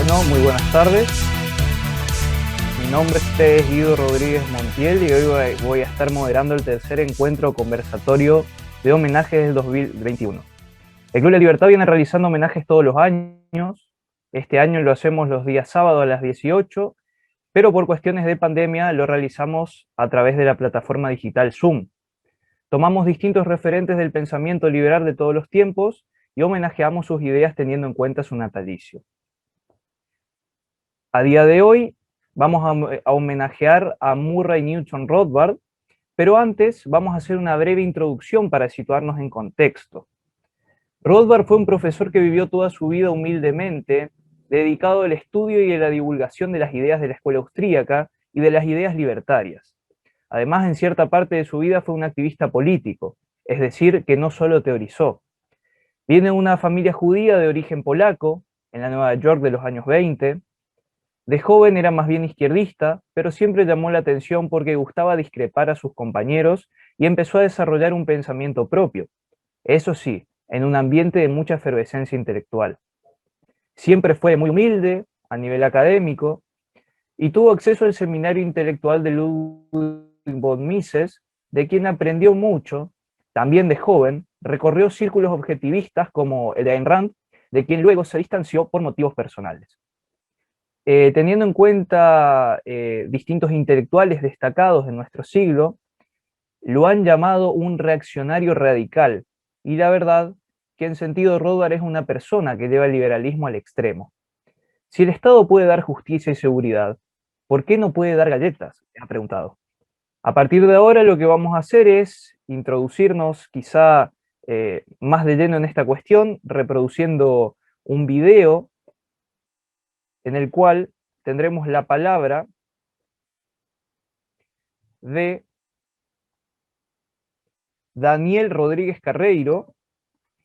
Bueno, muy buenas tardes. Mi nombre es Guido Rodríguez Montiel y hoy voy a estar moderando el tercer encuentro conversatorio de homenajes del 2021. El Club de la Libertad viene realizando homenajes todos los años. Este año lo hacemos los días sábados a las 18, pero por cuestiones de pandemia lo realizamos a través de la plataforma digital Zoom. Tomamos distintos referentes del pensamiento liberal de todos los tiempos y homenajeamos sus ideas teniendo en cuenta su natalicio. A día de hoy vamos a homenajear a Murray Newton Rothbard, pero antes vamos a hacer una breve introducción para situarnos en contexto. Rothbard fue un profesor que vivió toda su vida humildemente, dedicado al estudio y a la divulgación de las ideas de la escuela austríaca y de las ideas libertarias. Además, en cierta parte de su vida fue un activista político, es decir, que no solo teorizó. Viene de una familia judía de origen polaco, en la Nueva York de los años 20. De joven era más bien izquierdista, pero siempre llamó la atención porque gustaba discrepar a sus compañeros y empezó a desarrollar un pensamiento propio. Eso sí, en un ambiente de mucha efervescencia intelectual. Siempre fue muy humilde a nivel académico y tuvo acceso al seminario intelectual de Ludwig von Mises, de quien aprendió mucho. También de joven recorrió círculos objetivistas como el de Ayn Rand, de quien luego se distanció por motivos personales. Teniendo en cuenta distintos intelectuales destacados de nuestro siglo, lo han llamado un reaccionario radical, y la verdad que en sentido Rothbard es una persona que lleva el liberalismo al extremo. Si el Estado puede dar justicia y seguridad, ¿por qué no puede dar galletas?, me ha preguntado. A partir de ahora lo que vamos a hacer es introducirnos quizá más de lleno en esta cuestión, reproduciendo un video en el cual tendremos la palabra de Daniel Rodríguez Carreiro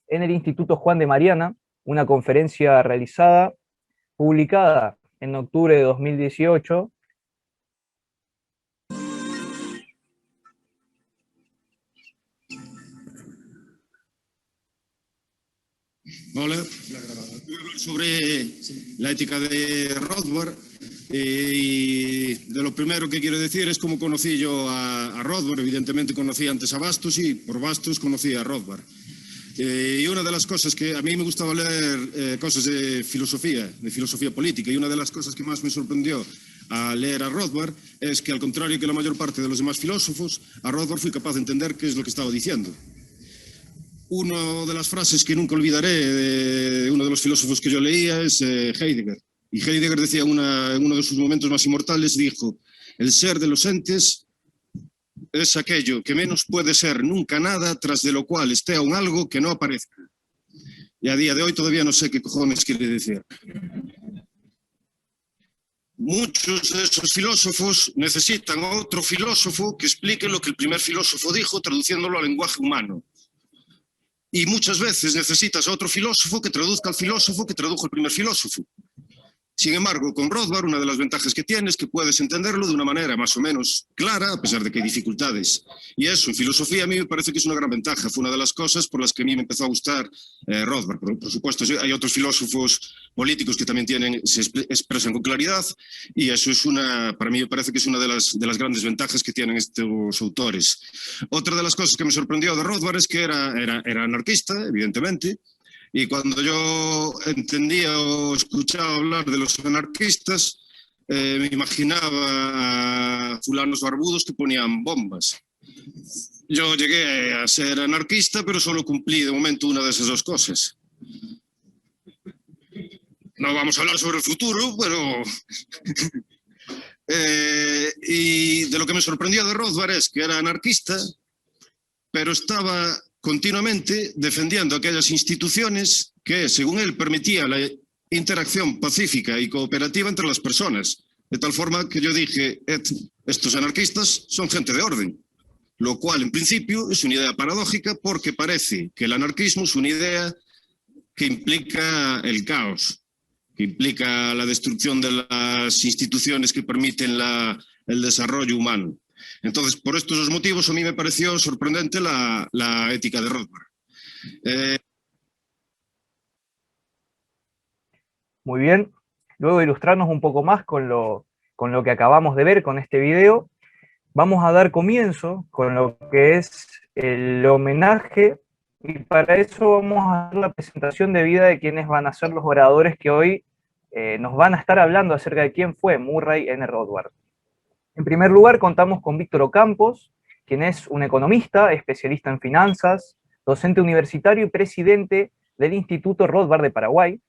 en el Instituto Juan de Mariana, una conferencia realizada, publicada en octubre de 2018. Hola, sobre la ética de Rothbard, y de lo primero que quiero decir es cómo conocí yo a Rothbard. Evidentemente conocí antes a Bastos y por Bastos conocí a Rothbard. Y una de las cosas que a mí me gustaba leer cosas de filosofía política, y una de las cosas que más me sorprendió al leer a Rothbard es que, al contrario que la mayor parte de los demás filósofos, a Rothbard fui capaz de entender qué es lo que estaba diciendo. Una de las frases que nunca olvidaré de uno de los filósofos que yo leía es Heidegger. Y Heidegger decía en uno de sus momentos más inmortales, dijo: el ser de los entes es aquello que menos puede ser nunca nada, tras de lo cual esté aún algo que no aparezca. Y a día de hoy todavía no sé qué cojones quiere decir. Muchos de esos filósofos necesitan a otro filósofo que explique lo que el primer filósofo dijo, traduciéndolo al lenguaje humano. Y muchas veces necesitas a otro filósofo que traduzca al filósofo que tradujo el primer filósofo. Sin embargo, con Rothbard, una de las ventajas que tiene es que puedes entenderlo de una manera más o menos clara, a pesar de que hay dificultades. Y eso, en filosofía, a mí me parece que es una gran ventaja. Fue una de las cosas por las que a mí me empezó a gustar Rothbard. Por supuesto, hay otros filósofos políticos que también se expresan con claridad, y eso es para mí me parece que es una de las grandes ventajas que tienen estos autores. Otra de las cosas que me sorprendió de Rothbard es que era anarquista, evidentemente. Y cuando yo entendía o escuchaba hablar de los anarquistas, me imaginaba a fulanos barbudos que ponían bombas. Yo llegué a ser anarquista, pero solo cumplí de momento una de esas dos cosas. No vamos a hablar sobre el futuro, pero... y de lo que me sorprendió de Rothbard es que era anarquista, pero estaba continuamente defendiendo aquellas instituciones que, según él, permitían la interacción pacífica y cooperativa entre las personas. De tal forma que yo dije, estos anarquistas son gente de orden, lo cual en principio es una idea paradójica, porque parece que el anarquismo es una idea que implica el caos, que implica la destrucción de las instituciones que permiten el desarrollo humano. Entonces, por estos dos motivos, a mí me pareció sorprendente la ética de Rothbard. Muy bien. luego de ilustrarnos un poco más con lo que acabamos de ver con este video, vamos a dar comienzo con lo que es el homenaje, y para eso vamos a hacer la presentación de vida de quienes van a ser los oradores que hoy nos van a estar hablando acerca de quién fue Murray N. Rothbard. En primer lugar, contamos con Víctor Ocampos, quien es un economista, especialista en finanzas, docente universitario y presidente del Instituto Rothbard de Paraguay.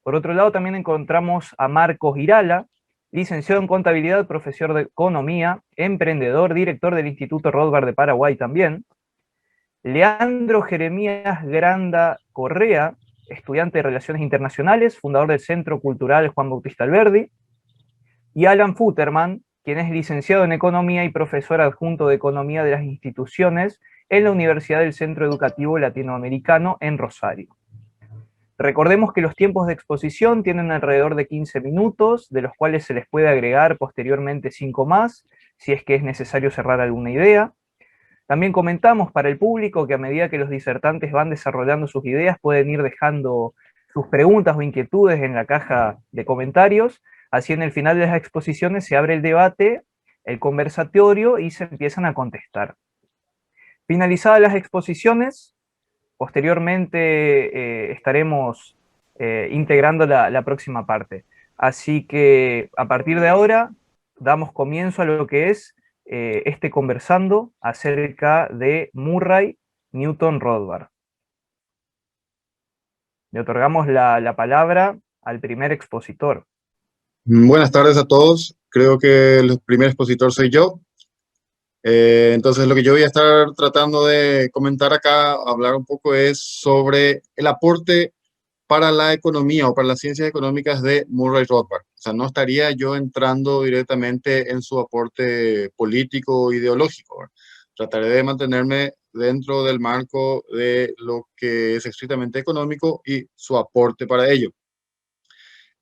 Por otro lado, también encontramos a Marcos Irala, licenciado en contabilidad, profesor de economía, emprendedor, director del Instituto Rothbard de Paraguay también. Leandro Jeremías Granda Correa, estudiante de Relaciones Internacionales, fundador del Centro Cultural Juan Bautista Alberdi. Y Alan Futterman, quien es licenciado en Economía y profesor adjunto de Economía de las Instituciones en la Universidad del Centro Educativo Latinoamericano en Rosario. Recordemos que los tiempos de exposición tienen alrededor de 15 minutos, de los cuales se les puede agregar posteriormente 5 más, si es que es necesario cerrar alguna idea. También comentamos para el público que a medida que los disertantes van desarrollando sus ideas, pueden ir dejando sus preguntas o inquietudes en la caja de comentarios. Así en el final de las exposiciones se abre el debate, el conversatorio y se empiezan a contestar. Finalizadas las exposiciones, posteriormente estaremos integrando la próxima parte. Así que a partir de ahora damos comienzo a lo que es este conversando acerca de Murray Newton Rothbard. Le otorgamos la palabra al primer expositor. Buenas tardes a todos. Creo que el primer expositor soy yo. Entonces, lo que yo voy a estar tratando de comentar acá, hablar un poco, es sobre el aporte para la economía o para las ciencias económicas de Murray Rothbard. O sea, no estaría yo entrando directamente en su aporte político o ideológico, ¿verdad? Trataré de mantenerme dentro del marco de lo que es estrictamente económico y su aporte para ello.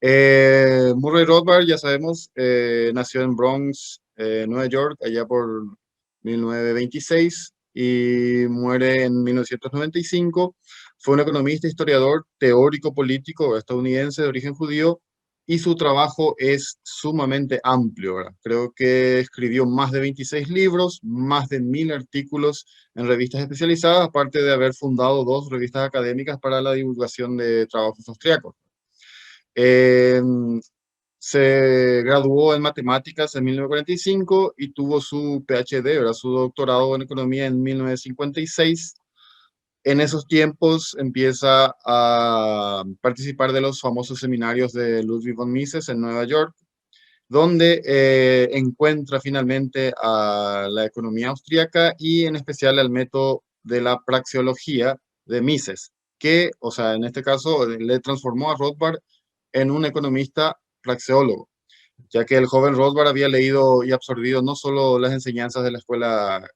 Murray Rothbard, ya sabemos, nació en Bronx, Nueva York, allá por 1926 y muere en 1995. Fue un economista, historiador, teórico político estadounidense de origen judío, y su trabajo es sumamente amplio, ¿verdad? Creo que escribió más de 26 libros, más de 1000 artículos en revistas especializadas, aparte de haber fundado 2 revistas académicas para la divulgación de trabajos austriacos. Se graduó en matemáticas en 1945 y tuvo su PhD, ¿verdad? Su doctorado en economía en 1956. En esos tiempos empieza a participar de los famosos seminarios de Ludwig von Mises en Nueva York, donde encuentra finalmente a la economía austríaca y en especial al método de la praxeología de Mises, que, o sea, en este caso le transformó a Rothbard en un economista praxeólogo, ya que el joven Rothbard había leído y absorbido no solo las enseñanzas de la escuela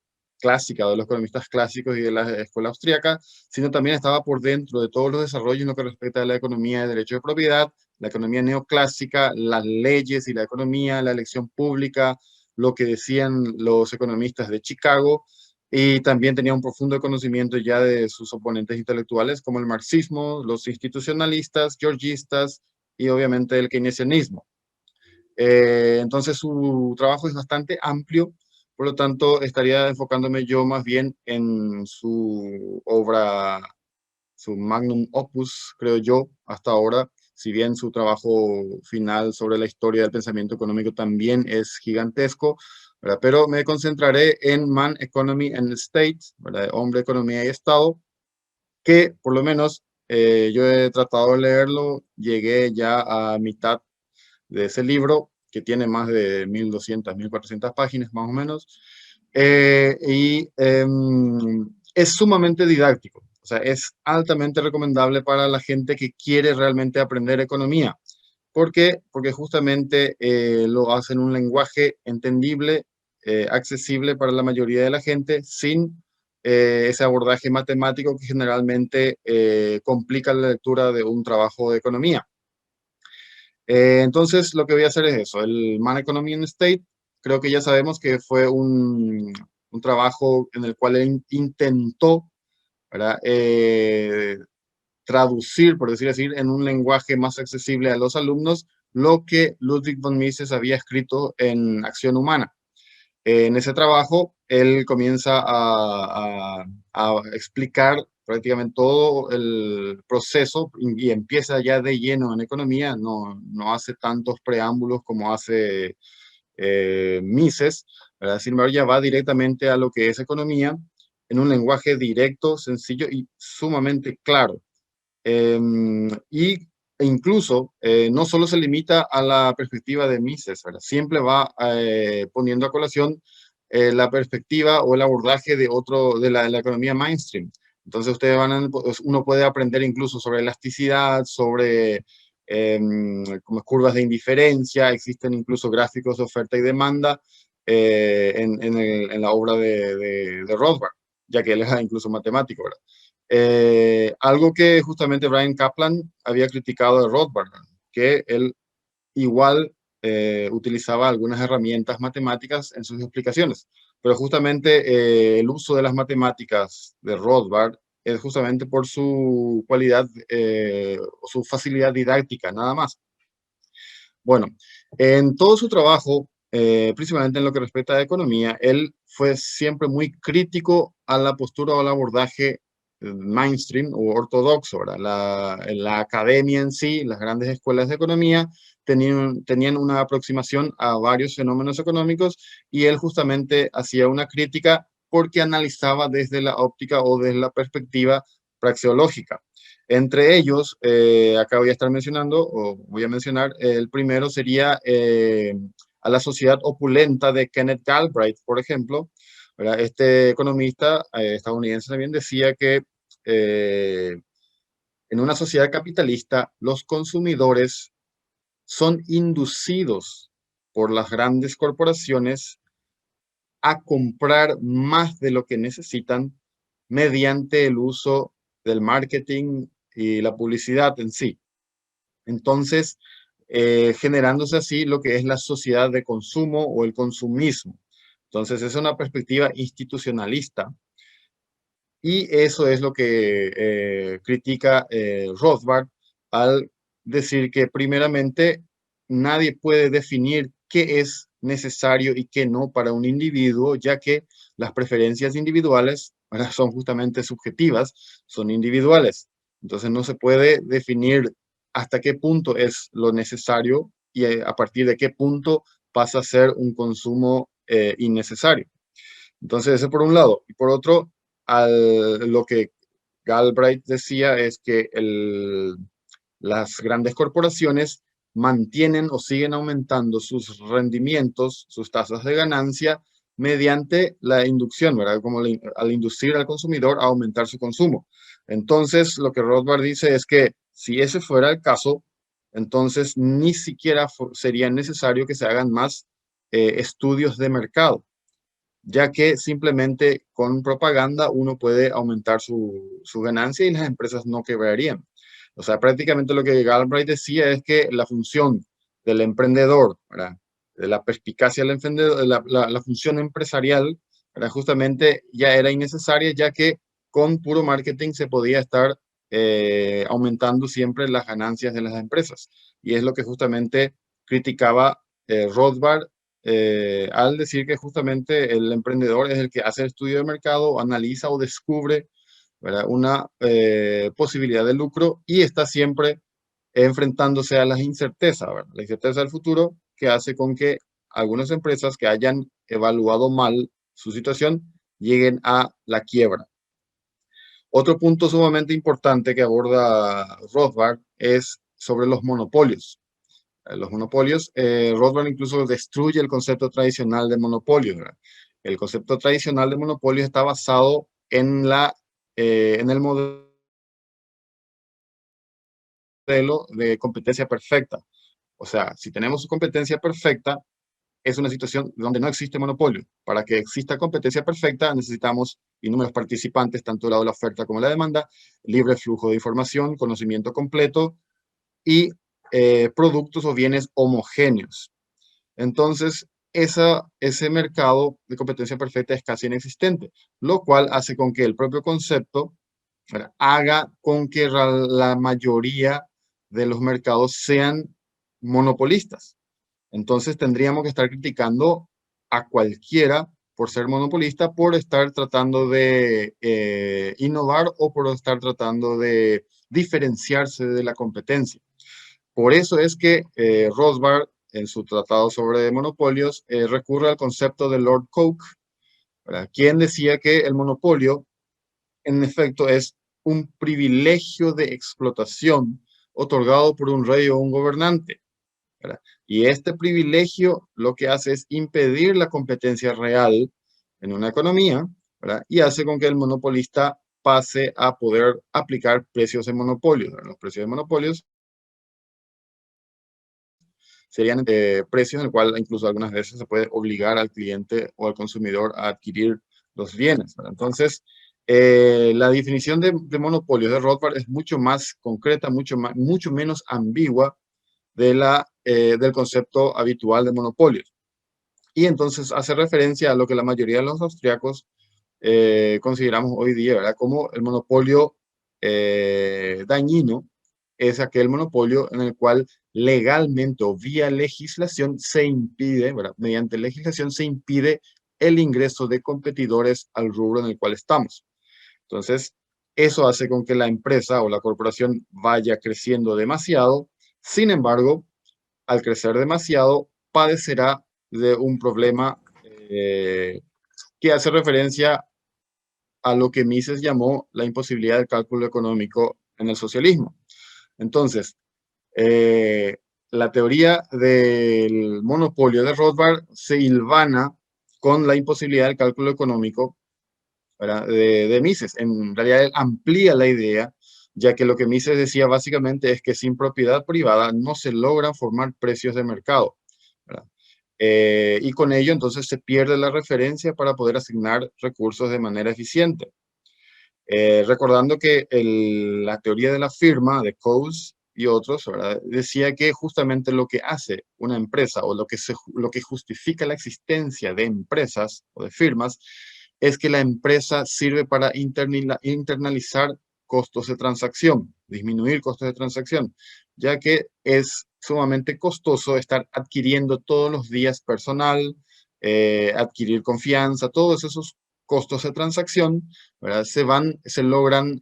clásica, de los economistas clásicos y de la escuela austríaca, sino también estaba por dentro de todos los desarrollos en lo que respecta a la economía de derecho de propiedad, la economía neoclásica, las leyes y la economía, la elección pública, lo que decían los economistas de Chicago, y también tenía un profundo conocimiento ya de sus oponentes intelectuales como el marxismo, los institucionalistas, georgistas y obviamente el keynesianismo. Entonces su trabajo es bastante amplio, por lo tanto estaría enfocándome yo más bien en su obra, su magnum opus, creo yo, hasta ahora, si bien su trabajo final sobre la historia del pensamiento económico también es gigantesco, ¿verdad? Pero me concentraré en Man, Economy and State, ¿verdad? Hombre, Economía y Estado, que por lo menos yo he tratado de leerlo, llegué ya a mitad de ese libro, que tiene más de 1200, 1400 páginas más o menos, es sumamente didáctico. O sea, es altamente recomendable para la gente que quiere realmente aprender economía. ¿Por qué? Porque justamente lo hace en un lenguaje entendible, accesible para la mayoría de la gente, sin ese abordaje matemático que generalmente complica la lectura de un trabajo de economía. Entonces, lo que voy a hacer es eso, el Man, Economy and State. Creo que ya sabemos que fue un trabajo en el cual él intentó, ¿verdad? Traducir, por decir así, en un lenguaje más accesible a los alumnos lo que Ludwig von Mises había escrito en Acción Humana. En ese trabajo, él comienza a explicar prácticamente todo el proceso y empieza ya de lleno en economía, no hace tantos preámbulos como hace Mises, ¿verdad? Sin embargo, ya va directamente a lo que es economía en un lenguaje directo, sencillo y sumamente claro. E incluso no solo se limita a la perspectiva de Mises, ¿verdad? Siempre va poniendo a colación la perspectiva o el abordaje de la economía mainstream. Entonces uno puede aprender incluso sobre elasticidad, sobre como curvas de indiferencia, existen incluso gráficos de oferta y demanda en la obra de Rothbard, ya que él es incluso matemático, ¿verdad? Algo que justamente Bryan Caplan había criticado de Rothbard, que él igual utilizaba algunas herramientas matemáticas en sus explicaciones, pero justamente el uso de las matemáticas de Rothbard es justamente por su cualidad o su facilidad didáctica, nada más. Bueno, en todo su trabajo, principalmente en lo que respecta a economía, él fue siempre muy crítico a la postura o al abordaje mainstream o ortodoxo, ¿verdad? La academia en sí, las grandes escuelas de economía, tenían una aproximación a varios fenómenos económicos y él justamente hacía una crítica porque analizaba desde la óptica o desde la perspectiva praxeológica. Entre ellos, acá voy a estar mencionando, o voy a mencionar, el primero sería a la sociedad opulenta de Kenneth Galbraith, por ejemplo, ¿verdad? Este economista estadounidense también decía que en una sociedad capitalista los consumidores son inducidos por las grandes corporaciones a comprar más de lo que necesitan mediante el uso del marketing y la publicidad en sí. Entonces, generándose así lo que es la sociedad de consumo o el consumismo. Entonces, es una perspectiva institucionalista y eso es lo que critica Rothbard al decir que primeramente nadie puede definir qué es necesario y qué no para un individuo, ya que las preferencias individuales son justamente subjetivas, son individuales. Entonces no se puede definir hasta qué punto es lo necesario y a partir de qué punto pasa a ser un consumo innecesario. Entonces, eso por un lado. Y por otro, lo que Galbraith decía es que las grandes corporaciones mantienen o siguen aumentando sus rendimientos, sus tasas de ganancia, mediante la inducción, ¿verdad? Como al inducir al consumidor a aumentar su consumo. Entonces, lo que Rothbard dice es que si ese fuera el caso, entonces ni siquiera sería necesario que se hagan más estudios de mercado, ya que simplemente con propaganda uno puede aumentar su ganancia y las empresas no quebrarían. O sea, prácticamente lo que Galbraith decía es que la función del emprendedor, ¿verdad? De la perspicacia del emprendedor, la función empresarial, ¿verdad? Justamente ya era innecesaria, ya que con puro marketing se podía estar aumentando siempre las ganancias de las empresas. Y es lo que justamente criticaba Rothbard al decir que justamente el emprendedor es el que hace el estudio de mercado, analiza o descubre, ¿verdad? Una posibilidad de lucro y está siempre enfrentándose a las incertezas, ¿verdad? La incerteza del futuro que hace con que algunas empresas que hayan evaluado mal su situación lleguen a la quiebra. Otro punto sumamente importante que aborda Rothbard es sobre los monopolios. Los monopolios, Rothbard incluso destruye el concepto tradicional de monopolio, ¿verdad? El concepto tradicional de monopolio está basado en el modelo de competencia perfecta. O sea, si tenemos competencia perfecta, es una situación donde no existe monopolio. Para que exista competencia perfecta, necesitamos innúmeros participantes, tanto del lado de la oferta como de la demanda, libre flujo de información, conocimiento completo y productos o bienes homogéneos. Entonces, ese mercado de competencia perfecta es casi inexistente, lo cual hace con que el propio concepto, ¿verdad?, haga con que la mayoría de los mercados sean monopolistas. Entonces tendríamos que estar criticando a cualquiera por ser monopolista, por estar tratando de innovar o por estar tratando de diferenciarse de la competencia. Por eso es que Rothbard, en su tratado sobre monopolios, recurre al concepto de Lord Coke, ¿verdad? Quien decía que el monopolio, en efecto, es un privilegio de explotación otorgado por un rey o un gobernante, ¿verdad? Y este privilegio lo que hace es impedir la competencia real en una economía, ¿verdad? Y hace con que el monopolista pase a poder aplicar precios de monopolio, ¿verdad? Los precios de monopolios serían precios en el cual incluso algunas veces se puede obligar al cliente o al consumidor a adquirir los bienes, ¿verdad? Entonces, la definición de monopolio de Rothbard es mucho más concreta, mucho menos ambigua del concepto habitual de monopolios. Y entonces hace referencia a lo que la mayoría de los austriacos consideramos hoy día, ¿verdad? Como el monopolio dañino es aquel monopolio en el cual legalmente o vía legislación se impide, ¿verdad? Mediante legislación se impide el ingreso de competidores al rubro en el cual estamos. Entonces, eso hace con que la empresa o la corporación vaya creciendo demasiado. Sin embargo, al crecer demasiado, padecerá de un problema que hace referencia a lo que Mises llamó la imposibilidad del cálculo económico en el socialismo. Entonces, la teoría del monopolio de Rothbard se hilvana con la imposibilidad del cálculo económico, ¿verdad? de Mises. En realidad, él amplía la idea, ya que lo que Mises decía básicamente es que sin propiedad privada no se logran formar precios de mercado, ¿verdad? Y con ello entonces se pierde la referencia para poder asignar recursos de manera eficiente. Recordando que la teoría de la firma de Coase y otros, ¿verdad? Decía que justamente lo que hace una empresa o lo que justifica la existencia de empresas o de firmas es que la empresa sirve para internalizar costos de transacción, disminuir costos de transacción, ya que es sumamente costoso estar adquiriendo todos los días personal, adquirir confianza, todos esos costos de transacción, ¿verdad? Se logran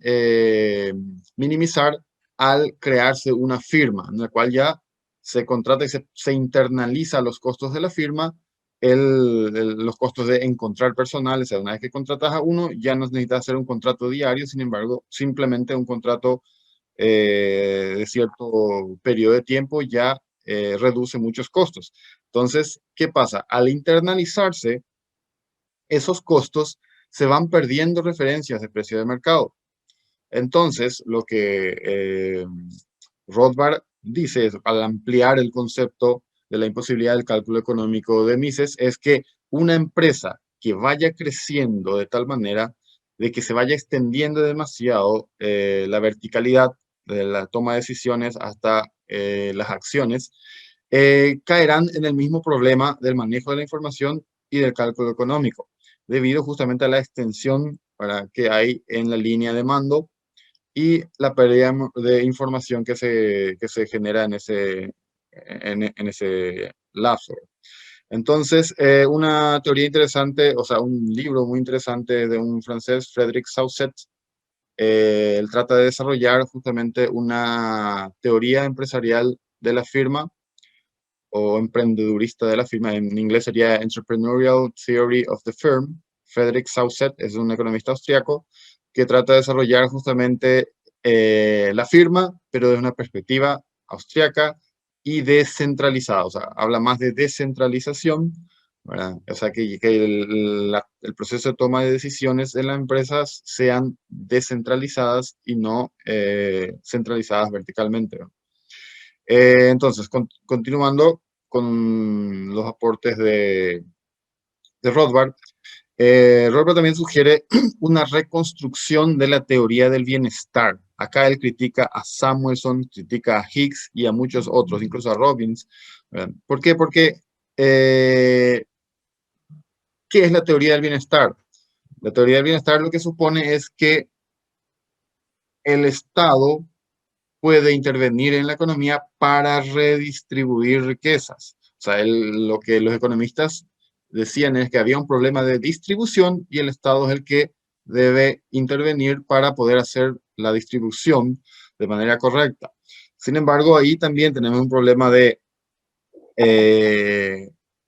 minimizar al crearse una firma, en la cual ya se contrata y se internaliza los costos de la firma, los costos de encontrar personal. O sea, una vez que contratas a uno, ya no necesitas hacer un contrato diario, sin embargo, simplemente un contrato de cierto periodo de tiempo ya reduce muchos costos. Entonces, ¿qué pasa? Al internalizarse, esos costos se van perdiendo referencias de precio de mercado. Entonces, lo que Rothbard dice es, al ampliar el concepto de la imposibilidad del cálculo económico de Mises, es que una empresa que vaya creciendo de tal manera de que se vaya extendiendo demasiado la verticalidad de la toma de decisiones hasta las acciones, caerán en el mismo problema del manejo de la información y del cálculo económico, debido justamente a la extensión que hay en la línea de mando y la pérdida de información que se genera en ese lapso. Entonces, una teoría interesante, o sea, un libro muy interesante de un francés, Frédéric Sauset, él trata de desarrollar justamente una teoría empresarial de la firma o emprendedurista de la firma. En inglés sería Entrepreneurial Theory of the Firm. Frédéric Sauset es un economista austriaco que trata de desarrollar justamente la firma, pero desde una perspectiva austriaca y descentralizada. O sea, habla más de descentralización, ¿verdad? O sea, que el proceso de toma de decisiones en las empresas sean descentralizadas y no centralizadas verticalmente, ¿no? Entonces, continuando con los aportes de Rothbard, Rothbard también sugiere una reconstrucción de la teoría del bienestar. Acá él critica a Samuelson, critica a Higgs y a muchos otros, incluso a Robbins. ¿Verdad? ¿Por qué? Porque, ¿qué es la teoría del bienestar? La teoría del bienestar lo que supone es que el Estado puede intervenir en la economía para redistribuir riquezas. O sea, lo que los economistas decían es que había un problema de distribución y el Estado es el que debe intervenir para poder hacer la distribución de manera correcta. Sin embargo, ahí también tenemos un problema de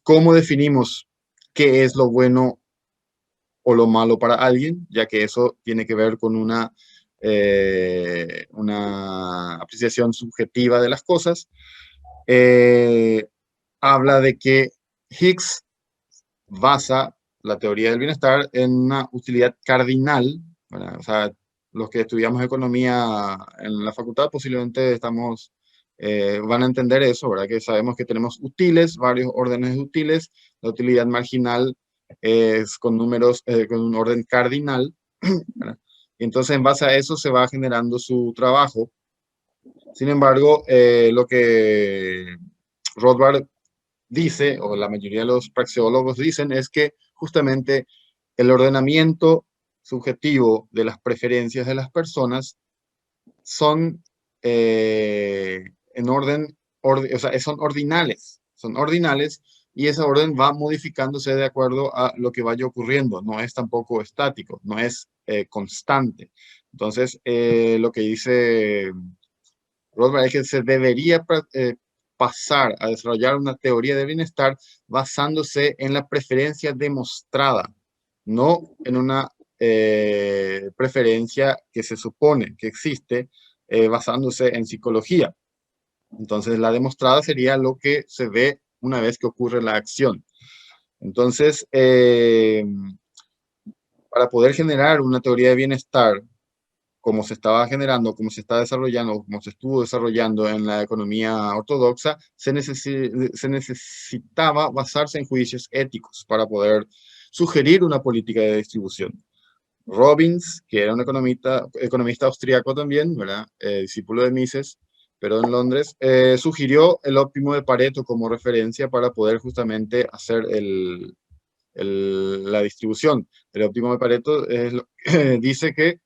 cómo definimos qué es lo bueno o lo malo para alguien, ya que eso tiene que ver con una apreciación subjetiva de las cosas. Habla de que Higgs basa la teoría del bienestar en una utilidad cardinal, ¿verdad? O sea, los que estudiamos economía en la facultad posiblemente van a entender eso, ¿verdad? Que sabemos que tenemos utiles, varios órdenes de utiles, la utilidad marginal es con números, con un orden cardinal, ¿verdad? Y entonces en base a eso se va generando su trabajo. Sin embargo, lo que Rothbard dice, o la mayoría de los praxeólogos dicen, es que justamente el ordenamiento subjetivo de las preferencias de las personas son en orden, o sea, son ordinales y ese orden va modificándose de acuerdo a lo que vaya ocurriendo, no es tampoco estático, no es constante. Entonces, lo que dice Rothbard es que se debería pasar a desarrollar una teoría de bienestar basándose en la preferencia demostrada, no en una preferencia que se supone que existe basándose en psicología. Entonces, la demostrada sería lo que se ve una vez que ocurre la acción. Entonces, para poder generar una teoría de bienestar, como se estaba generando, como se está desarrollando, como se estuvo desarrollando en la economía ortodoxa, se necesitaba basarse en juicios éticos para poder sugerir una política de distribución. Robbins, que era un economista austríaco también, ¿verdad? Discípulo de Mises, pero en Londres, sugirió el óptimo de Pareto como referencia para poder justamente hacer la distribución. El óptimo de Pareto dice que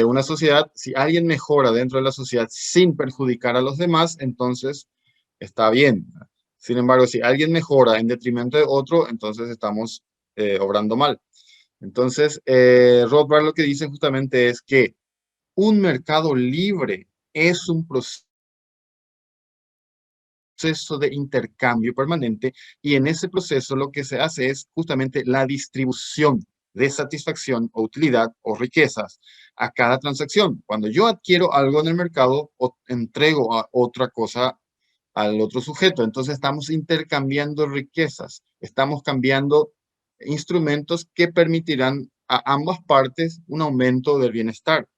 una sociedad, si alguien mejora dentro de la sociedad sin perjudicar a los demás, entonces está bien. Sin embargo, si alguien mejora en detrimento de otro, entonces estamos obrando mal. Entonces, Rothbard lo que dice justamente es que un mercado libre es un proceso de intercambio permanente y en ese proceso lo que se hace es justamente la distribución de satisfacción o utilidad o riquezas a cada transacción. Cuando yo adquiero algo en el mercado o entrego a otra cosa al otro sujeto, entonces estamos intercambiando riquezas, estamos cambiando instrumentos que permitirán a ambas partes un aumento del bienestar.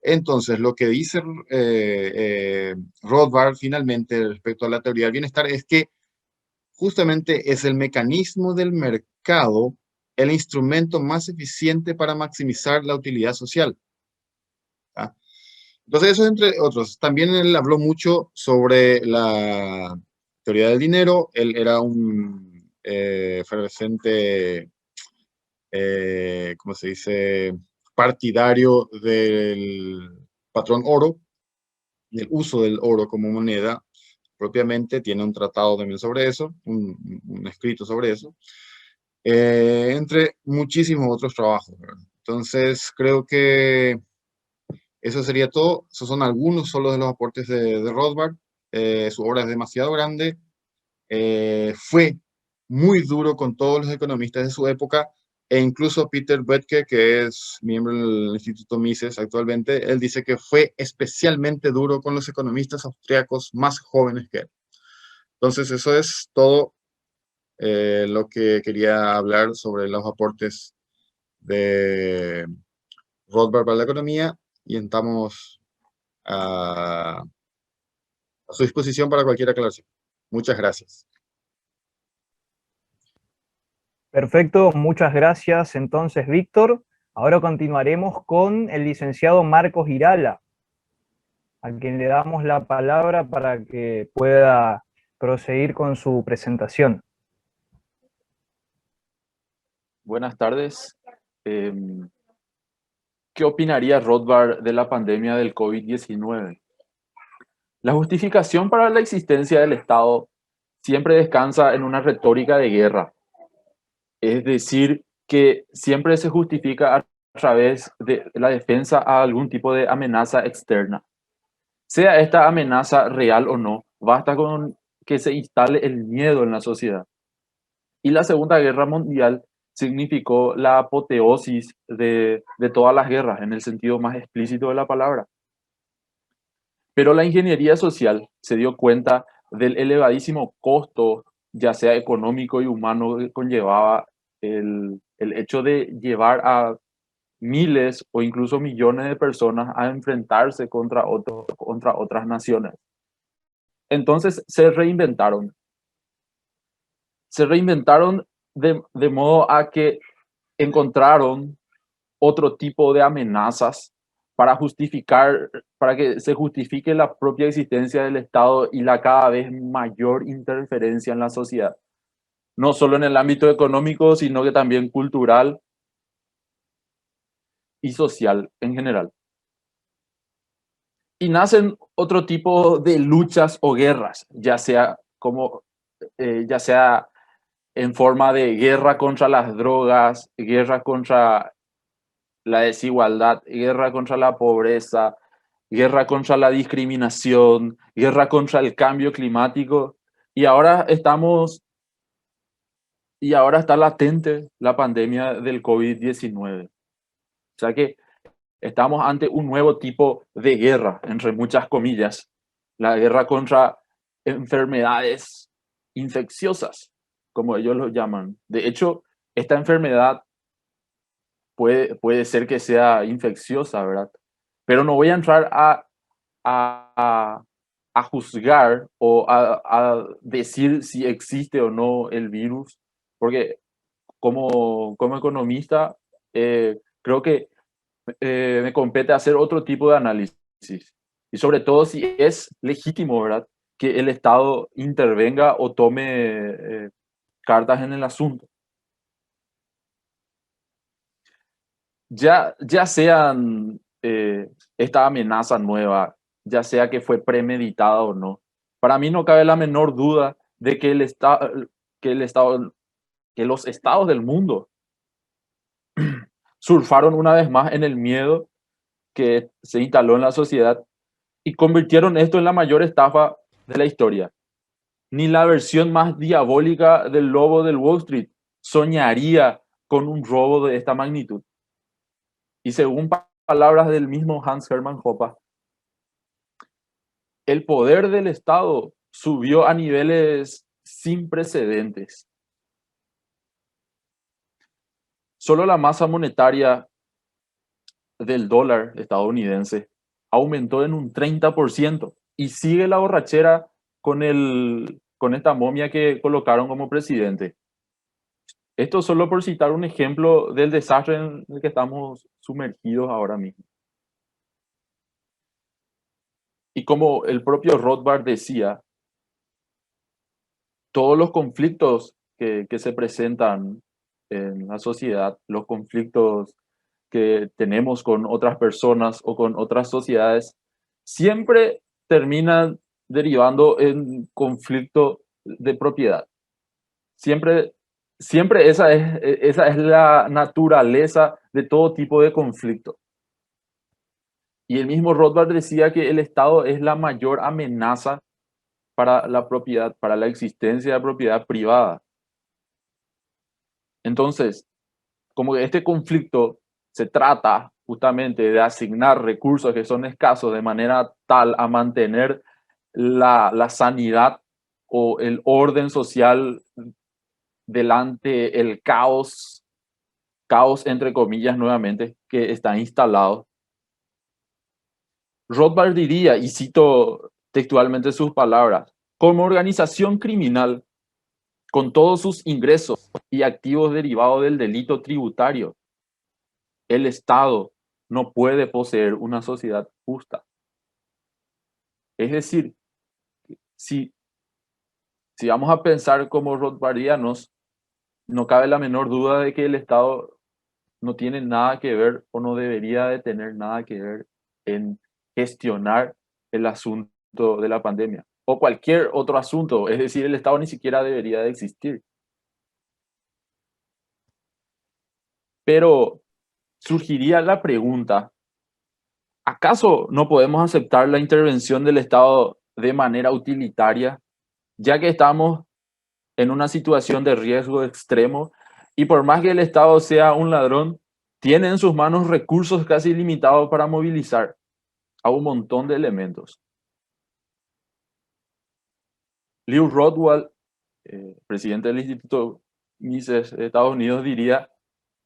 Entonces, lo que dice Rothbard finalmente respecto a la teoría del bienestar es que justamente es el mecanismo del mercado el instrumento más eficiente para maximizar la utilidad social. ¿Ah? Entonces, eso entre otros. También él habló mucho sobre la teoría del dinero. Él era un efervescente, ¿cómo se dice?, partidario del patrón oro y el uso del oro como moneda propiamente. Tiene un tratado también sobre eso, un escrito sobre eso, entre muchísimos otros trabajos, ¿verdad? Entonces, creo que eso sería todo. Esos son algunos solo de los aportes de Rothbard. Su obra es demasiado grande. Fue muy duro con todos los economistas de su época, e incluso Peter Boettger, que es miembro del Instituto Mises actualmente, él dice que fue especialmente duro con los economistas austriacos más jóvenes que él. Entonces, eso es todo lo que quería hablar sobre los aportes de Rothbard para la economía, y estamos a su disposición para cualquier aclaración. Muchas gracias. Perfecto, muchas gracias entonces, Víctor. Ahora continuaremos con el licenciado Marcos Girala, a quien le damos la palabra para que pueda proseguir con su presentación. Buenas tardes. ¿Qué opinaría Rothbard de la pandemia del COVID-19? La justificación para la existencia del Estado siempre descansa en una retórica de guerra, es decir, que siempre se justifica a través de la defensa a algún tipo de amenaza externa. Sea esta amenaza real o no, basta con que se instale el miedo en la sociedad. Y la Segunda Guerra Mundial significó la apoteosis de todas las guerras, en el sentido más explícito de la palabra. Pero la ingeniería social se dio cuenta del elevadísimo costo, ya sea económico y humano, que conllevaba el hecho de llevar a miles o incluso millones de personas a enfrentarse contra otras naciones. Entonces se reinventaron. Se reinventaron de modo a que encontraron otro tipo de amenazas para justificar, para que se justifique la propia existencia del Estado y la cada vez mayor interferencia en la sociedad. No solo en el ámbito económico, sino que también cultural y social en general. Y nacen otro tipo de luchas o guerras, ya sea en forma de guerra contra las drogas, guerra contra la desigualdad, guerra contra la pobreza, guerra contra la discriminación, guerra contra el cambio climático. Y ahora está latente la pandemia del COVID-19. O sea que estamos ante un nuevo tipo de guerra, entre muchas comillas, la guerra contra enfermedades infecciosas, como ellos lo llaman. De hecho, esta enfermedad puede ser que sea infecciosa, ¿verdad? Pero no voy a entrar a, a juzgar o a decir si existe o no el virus, porque como economista creo que me compete hacer otro tipo de análisis. Y sobre todo si es legítimo, ¿verdad?, que el Estado intervenga o tome cartas en el asunto. Ya sean esta amenaza nueva, ya sea que fue premeditada o no, para mí no cabe la menor duda de que que los estados del mundo surfaron una vez más en el miedo que se instaló en la sociedad y convirtieron esto en la mayor estafa de la historia. Ni la versión más diabólica del lobo del Wall Street soñaría con un robo de esta magnitud. Y según palabras del mismo Hans Hermann Hoppe, el poder del Estado subió a niveles sin precedentes. Solo la masa monetaria del dólar estadounidense aumentó en un 30% y sigue la borrachera con esta momia que colocaron como presidente. Esto solo por citar un ejemplo del desastre en el que estamos sumergidos ahora mismo. Y como el propio Rothbard decía, todos los conflictos que se presentan en la sociedad, los conflictos que tenemos con otras personas o con otras sociedades, siempre terminan derivando en conflicto de propiedad. Siempre, siempre esa es la naturaleza de todo tipo de conflicto. Y el mismo Rothbard decía que el Estado es la mayor amenaza para la propiedad, para la existencia de propiedad privada. Entonces, como que este conflicto se trata justamente de asignar recursos que son escasos de manera tal a mantener la sanidad o el orden social delante el caos entre comillas nuevamente, que está instalado. Rothbard diría, y cito textualmente sus palabras, como organización criminal, con todos sus ingresos y activos derivados del delito tributario, el Estado no puede poseer una sociedad justa. Es decir, si vamos a pensar como rothbardianos, no cabe la menor duda de que el Estado no tiene nada que ver o no debería de tener nada que ver en gestionar el asunto de la pandemia o cualquier otro asunto. Es decir, el Estado ni siquiera debería de existir. Pero surgiría la pregunta, ¿acaso no podemos aceptar la intervención del Estado de manera utilitaria, ya que estamos en una situación de riesgo extremo y por más que el Estado sea un ladrón, tiene en sus manos recursos casi ilimitados para movilizar a un montón de elementos? Lew Rodwell, presidente del Instituto Mises de Estados Unidos, diría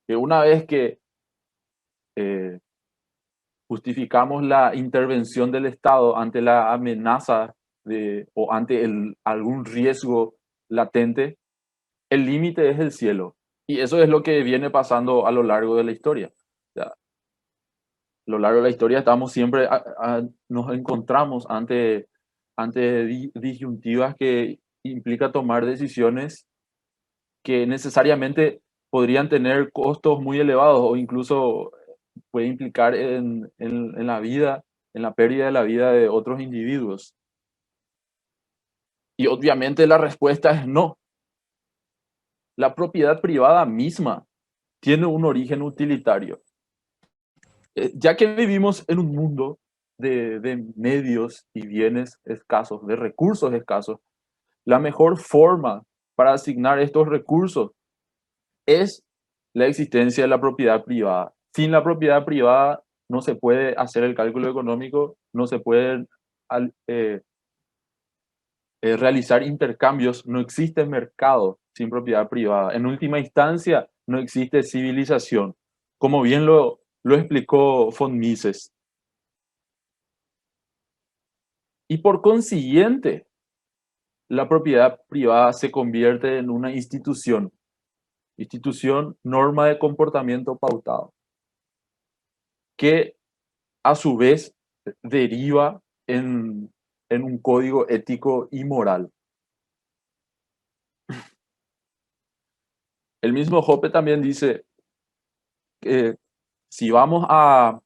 que una vez que eh, justificamos la intervención del Estado ante la amenaza o ante algún riesgo latente, el límite es el cielo. Y eso es lo que viene pasando a lo largo de la historia. O sea, a lo largo de la historia estamos siempre, nos encontramos ante disyuntivas que implica tomar decisiones que necesariamente podrían tener costos muy elevados o incluso puede implicar en la vida, en la pérdida de la vida de otros individuos. Y obviamente la respuesta es no. La propiedad privada misma tiene un origen utilitario. Ya que vivimos en un mundo de medios y bienes escasos, de recursos escasos, la mejor forma para asignar estos recursos es la existencia de la propiedad privada. Sin la propiedad privada no se puede hacer el cálculo económico, no se pueden realizar intercambios, no existe mercado sin propiedad privada. En última instancia, no existe civilización, como bien lo explicó von Mises. Y por consiguiente, la propiedad privada se convierte en una institución, norma de comportamiento pautado, que a su vez deriva en un código ético y moral. El mismo Hoppe también dice que si vamos a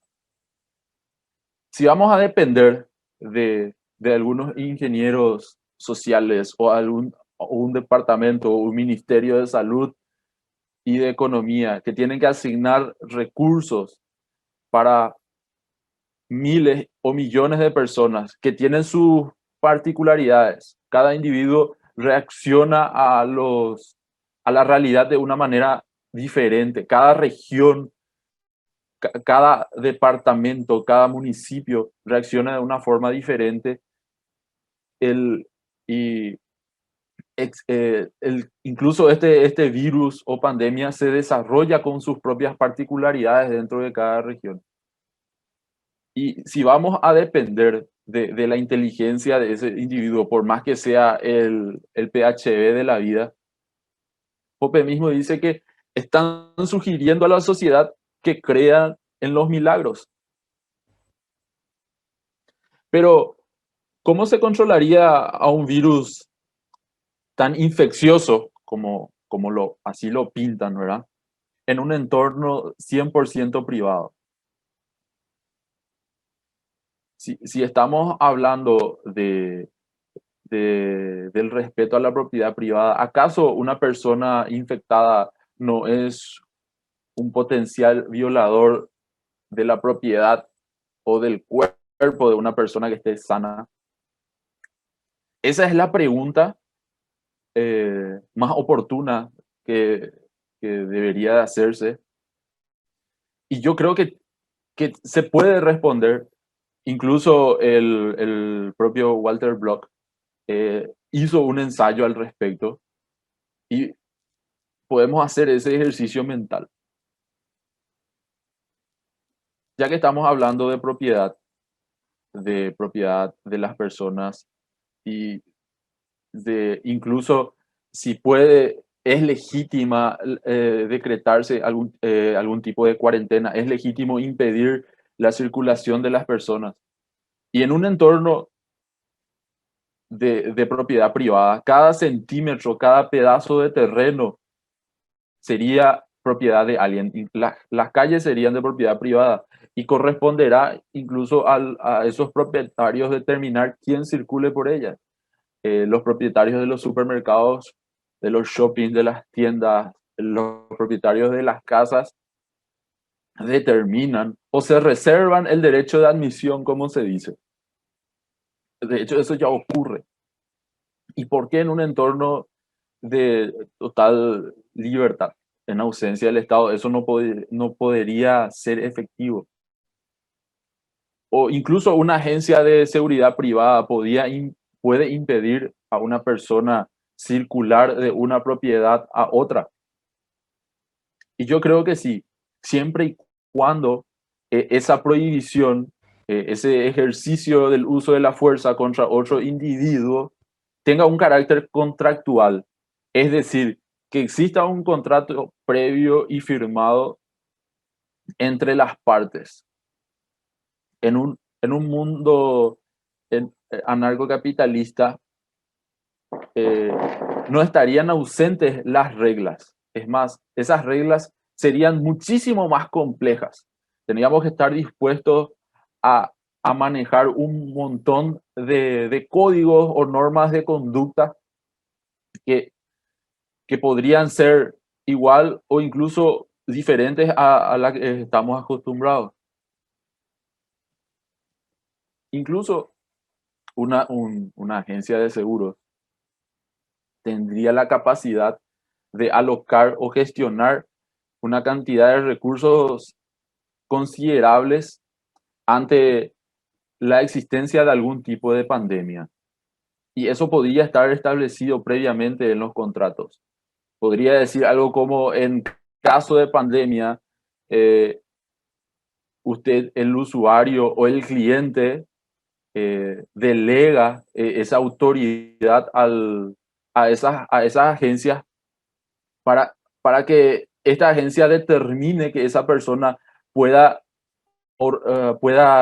depender de algunos ingenieros sociales o un departamento o un ministerio de salud y de economía que tienen que asignar recursos para miles o millones de personas que tienen sus particularidades. Cada individuo reacciona a la realidad de una manera diferente. Cada región, cada departamento, cada municipio reacciona de una forma diferente. Incluso este virus o pandemia se desarrolla con sus propias particularidades dentro de cada región. Y si vamos a depender de la inteligencia de ese individuo, por más que sea el PhD de la vida, Pope mismo dice que están sugiriendo a la sociedad que crean en los milagros. Pero, ¿cómo se controlaría a un virus tan infeccioso como así lo pintan, ¿verdad? En un entorno 100% privado. Si estamos hablando del respeto a la propiedad privada, ¿acaso una persona infectada no es un potencial violador de la propiedad o del cuerpo de una persona que esté sana? Esa es la pregunta más oportuna que debería de hacerse. Y yo creo que se puede responder. Incluso el propio Walter Block hizo un ensayo al respecto y podemos hacer ese ejercicio mental. Ya que estamos hablando de propiedad de las personas y incluso si es legítima decretarse algún tipo de cuarentena, es legítimo impedir la circulación de las personas. Y en un entorno de propiedad privada, cada centímetro, cada pedazo de terreno sería propiedad de alguien. Las calles serían de propiedad privada y corresponderá incluso a esos propietarios determinar quién circule por ellas. Los propietarios de los supermercados, de los shoppings, de las tiendas, los propietarios de las casas determinan o se reservan el derecho de admisión, como se dice. De hecho, eso ya ocurre. ¿Y por qué en un entorno de total libertad, en ausencia del Estado, eso no podría ser efectivo? O incluso una agencia de seguridad privada puede impedir a una persona circular de una propiedad a otra. Y yo creo que sí, siempre y cuando esa prohibición, ese ejercicio del uso de la fuerza contra otro individuo tenga un carácter contractual, es decir, que exista un contrato previo y firmado entre las partes. En un mundo anarcocapitalista no estarían ausentes las reglas. Es más, esas reglas serían muchísimo más complejas. Tendríamos que estar dispuestos a manejar un montón de códigos o normas de conducta que podrían ser igual o incluso diferentes a la que estamos acostumbrados. Incluso una agencia de seguros tendría la capacidad de alocar o gestionar una cantidad de recursos considerables ante la existencia de algún tipo de pandemia. Y eso podría estar establecido previamente en los contratos. Podría decir algo como: en caso de pandemia, usted, el usuario o el cliente, delega esa autoridad a esas agencias para que esta agencia determine que esa persona pueda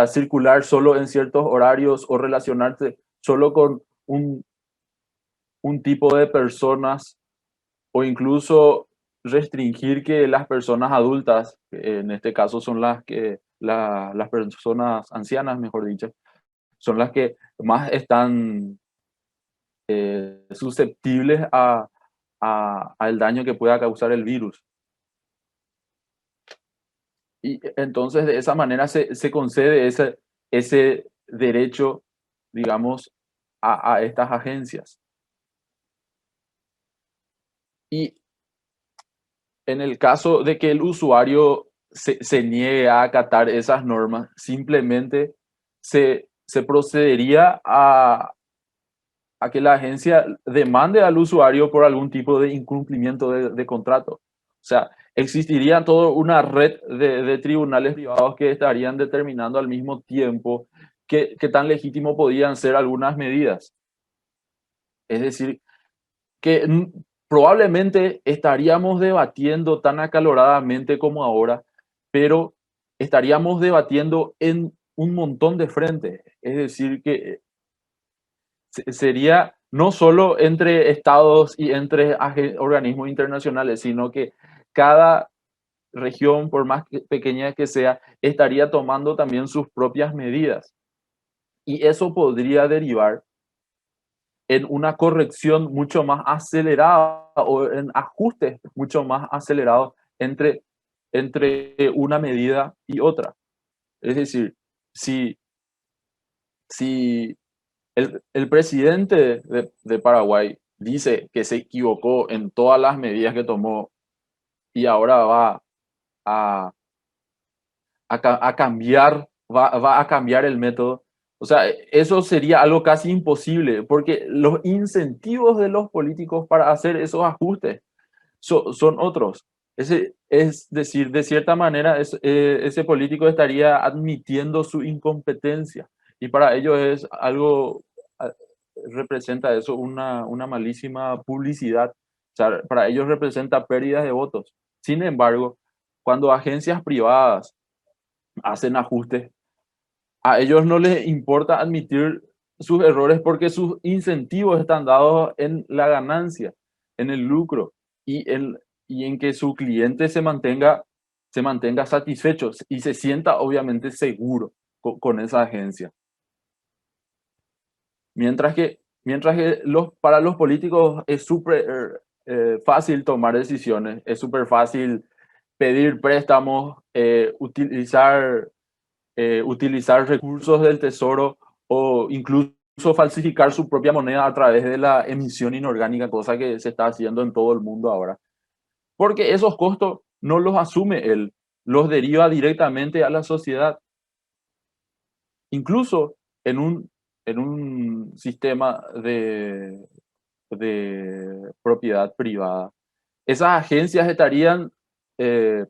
circular solo en ciertos horarios o relacionarse solo con un tipo de personas, o incluso restringir que las personas adultas, en este caso son las personas ancianas, mejor dicho, son las que más están susceptibles al daño que pueda causar el virus. Y entonces de esa manera se concede ese derecho, digamos, a estas agencias. Y en el caso de que el usuario se niegue a acatar esas normas, simplemente se procedería a que la agencia demande al usuario por algún tipo de incumplimiento de contrato. O sea, existiría toda una red de tribunales privados que estarían determinando al mismo tiempo qué tan legítimo podían ser algunas medidas. Es decir, que probablemente estaríamos debatiendo tan acaloradamente como ahora, pero estaríamos debatiendo en un montón de frentes. Es decir, que sería no solo entre estados y entre organismos internacionales, sino que cada región, por más pequeña que sea, estaría tomando también sus propias medidas. Y eso podría derivar en una corrección mucho más acelerada o en ajustes mucho más acelerados entre una medida y otra. Es decir, si el presidente de Paraguay dice que se equivocó en todas las medidas que tomó y ahora va a cambiar, va a cambiar el método. O sea, eso sería algo casi imposible, porque los incentivos de los políticos para hacer esos ajustes son otros. Es decir, de cierta manera, ese político estaría admitiendo su incompetencia, y para ellos es algo, representa eso una malísima publicidad. O sea, para ellos representa pérdidas de votos. Sin embargo, cuando agencias privadas hacen ajustes, a ellos no les importa admitir sus errores porque sus incentivos están dados en la ganancia, en el lucro y en y en que su cliente se mantenga satisfecho y se sienta obviamente seguro con esa agencia. Mientras que para los políticos es súper fácil tomar decisiones, es súper fácil pedir préstamos, utilizar recursos del tesoro o incluso falsificar su propia moneda a través de la emisión inorgánica, cosa que se está haciendo en todo el mundo ahora. Porque esos costos no los asume él, los deriva directamente a la sociedad. Incluso en un sistema de propiedad privada, esas agencias estarían eh,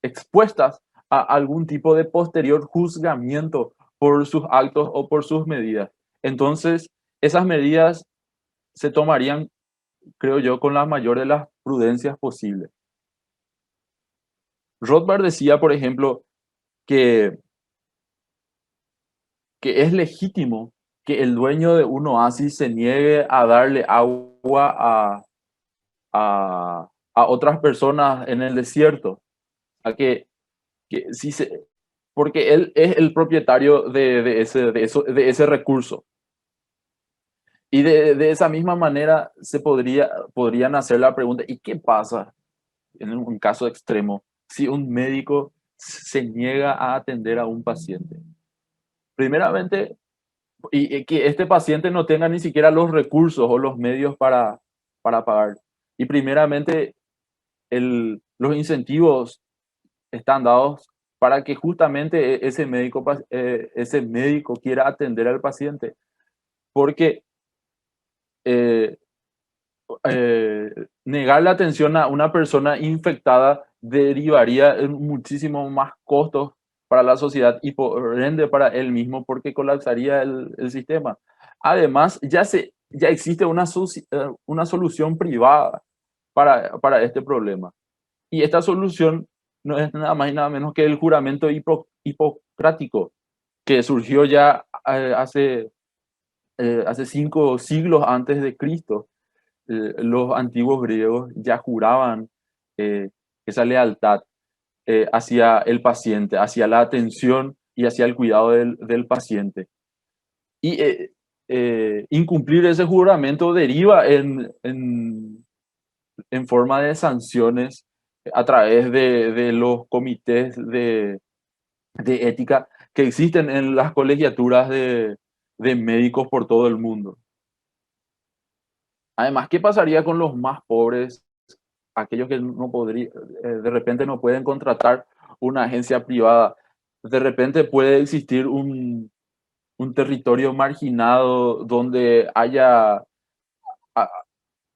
expuestas a algún tipo de posterior juzgamiento por sus actos o por sus medidas. Entonces, esas medidas se tomarían, creo yo, con la mayor de las prudencias posibles. Rothbard decía, por ejemplo, que, que es legítimo que el dueño de un oasis se niegue a darle agua a otras personas en el desierto, a que si se, porque él es el propietario de ese recurso. Y de esa misma manera podrían hacer la pregunta, ¿y qué pasa en un caso extremo si un médico se niega a atender a un paciente? Primeramente, y que este paciente no tenga ni siquiera los recursos o los medios para pagar. Y primeramente, los incentivos están dados para que justamente ese médico quiera atender al paciente. Porque eh, negar la atención a una persona infectada derivaría en muchísimo más costos para la sociedad y por ende para él mismo, porque colapsaría el sistema. Además, ya existe una solución privada para este problema. Y esta solución no es nada más y nada menos que el juramento hipocrático, que surgió ya hace 5 siglos antes de Cristo. Los antiguos griegos ya juraban esa lealtad hacia el paciente, hacia la atención y hacia el cuidado del paciente. Y incumplir ese juramento deriva en forma de sanciones a través de los comités de ética que existen en las colegiaturas de médicos por todo el mundo. Además, ¿qué pasaría con los más pobres, aquellos que no podrían, de repente no pueden contratar una agencia privada? De repente puede existir un territorio marginado donde haya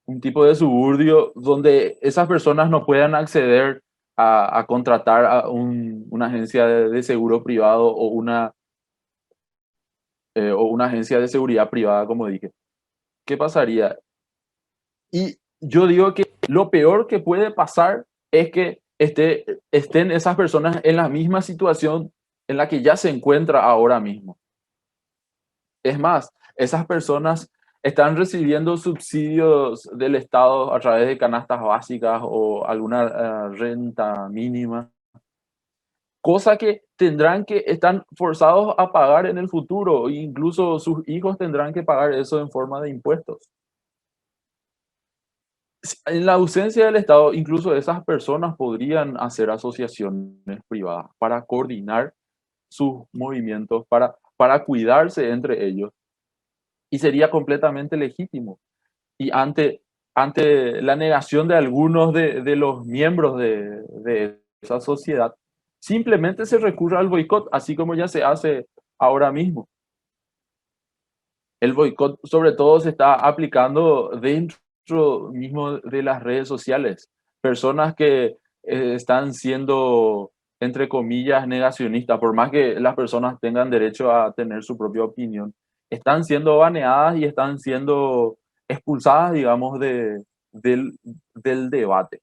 un tipo de suburbio donde esas personas no puedan acceder a contratar a una agencia de seguro privado o una agencia de seguridad privada, como dije. ¿Qué pasaría? Y yo digo que lo peor que puede pasar es que estén esas personas en la misma situación en la que ya se encuentra ahora mismo. Es más, esas personas están recibiendo subsidios del Estado a través de canastas básicas o alguna renta mínima, cosa que están forzados a pagar en el futuro, e incluso sus hijos tendrán que pagar eso en forma de impuestos. En la ausencia del Estado, incluso esas personas podrían hacer asociaciones privadas para coordinar sus movimientos, para cuidarse entre ellos. Y sería completamente legítimo. Y ante la negación de algunos de los miembros de esa sociedad, simplemente se recurre al boicot, así como ya se hace ahora mismo. El boicot sobre todo se está aplicando dentro mismo de las redes sociales. Personas que están siendo, entre comillas, negacionistas, por más que las personas tengan derecho a tener su propia opinión, están siendo baneadas y están siendo expulsadas, digamos, del debate.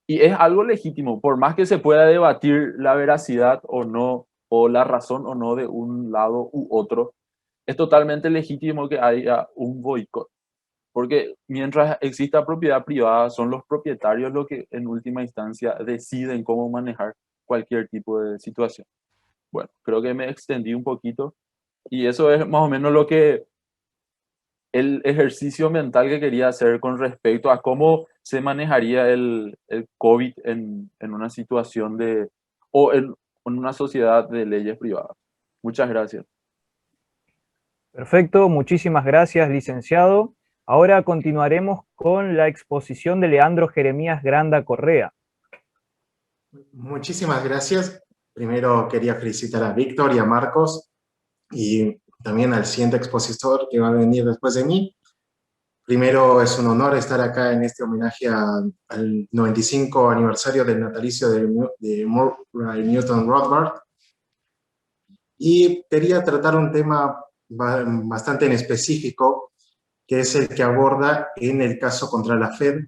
Y es algo legítimo, por más que se pueda debatir la veracidad o no, o la razón o no de un lado u otro, es totalmente legítimo que haya un boicot. porque mientras exista propiedad privada, son los propietarios los que en última instancia deciden cómo manejar cualquier tipo de situación. Bueno, creo que me extendí un poquito y eso es más o menos lo que el ejercicio mental que quería hacer con respecto a cómo se manejaría el COVID en una situación o en una sociedad de leyes privadas. Muchas gracias. Perfecto, muchísimas gracias, licenciado. Ahora continuaremos con la exposición de Leandro Jeremías Granda Correa. Muchísimas gracias. Primero quería felicitar a Víctor y a Marcos y también al siguiente expositor que va a venir después de mí. Primero es un honor estar acá en este homenaje al 95 aniversario del natalicio de Murray Newton Rothbard. Y quería tratar un tema bastante en específico, que es el que aborda en el caso contra la Fed,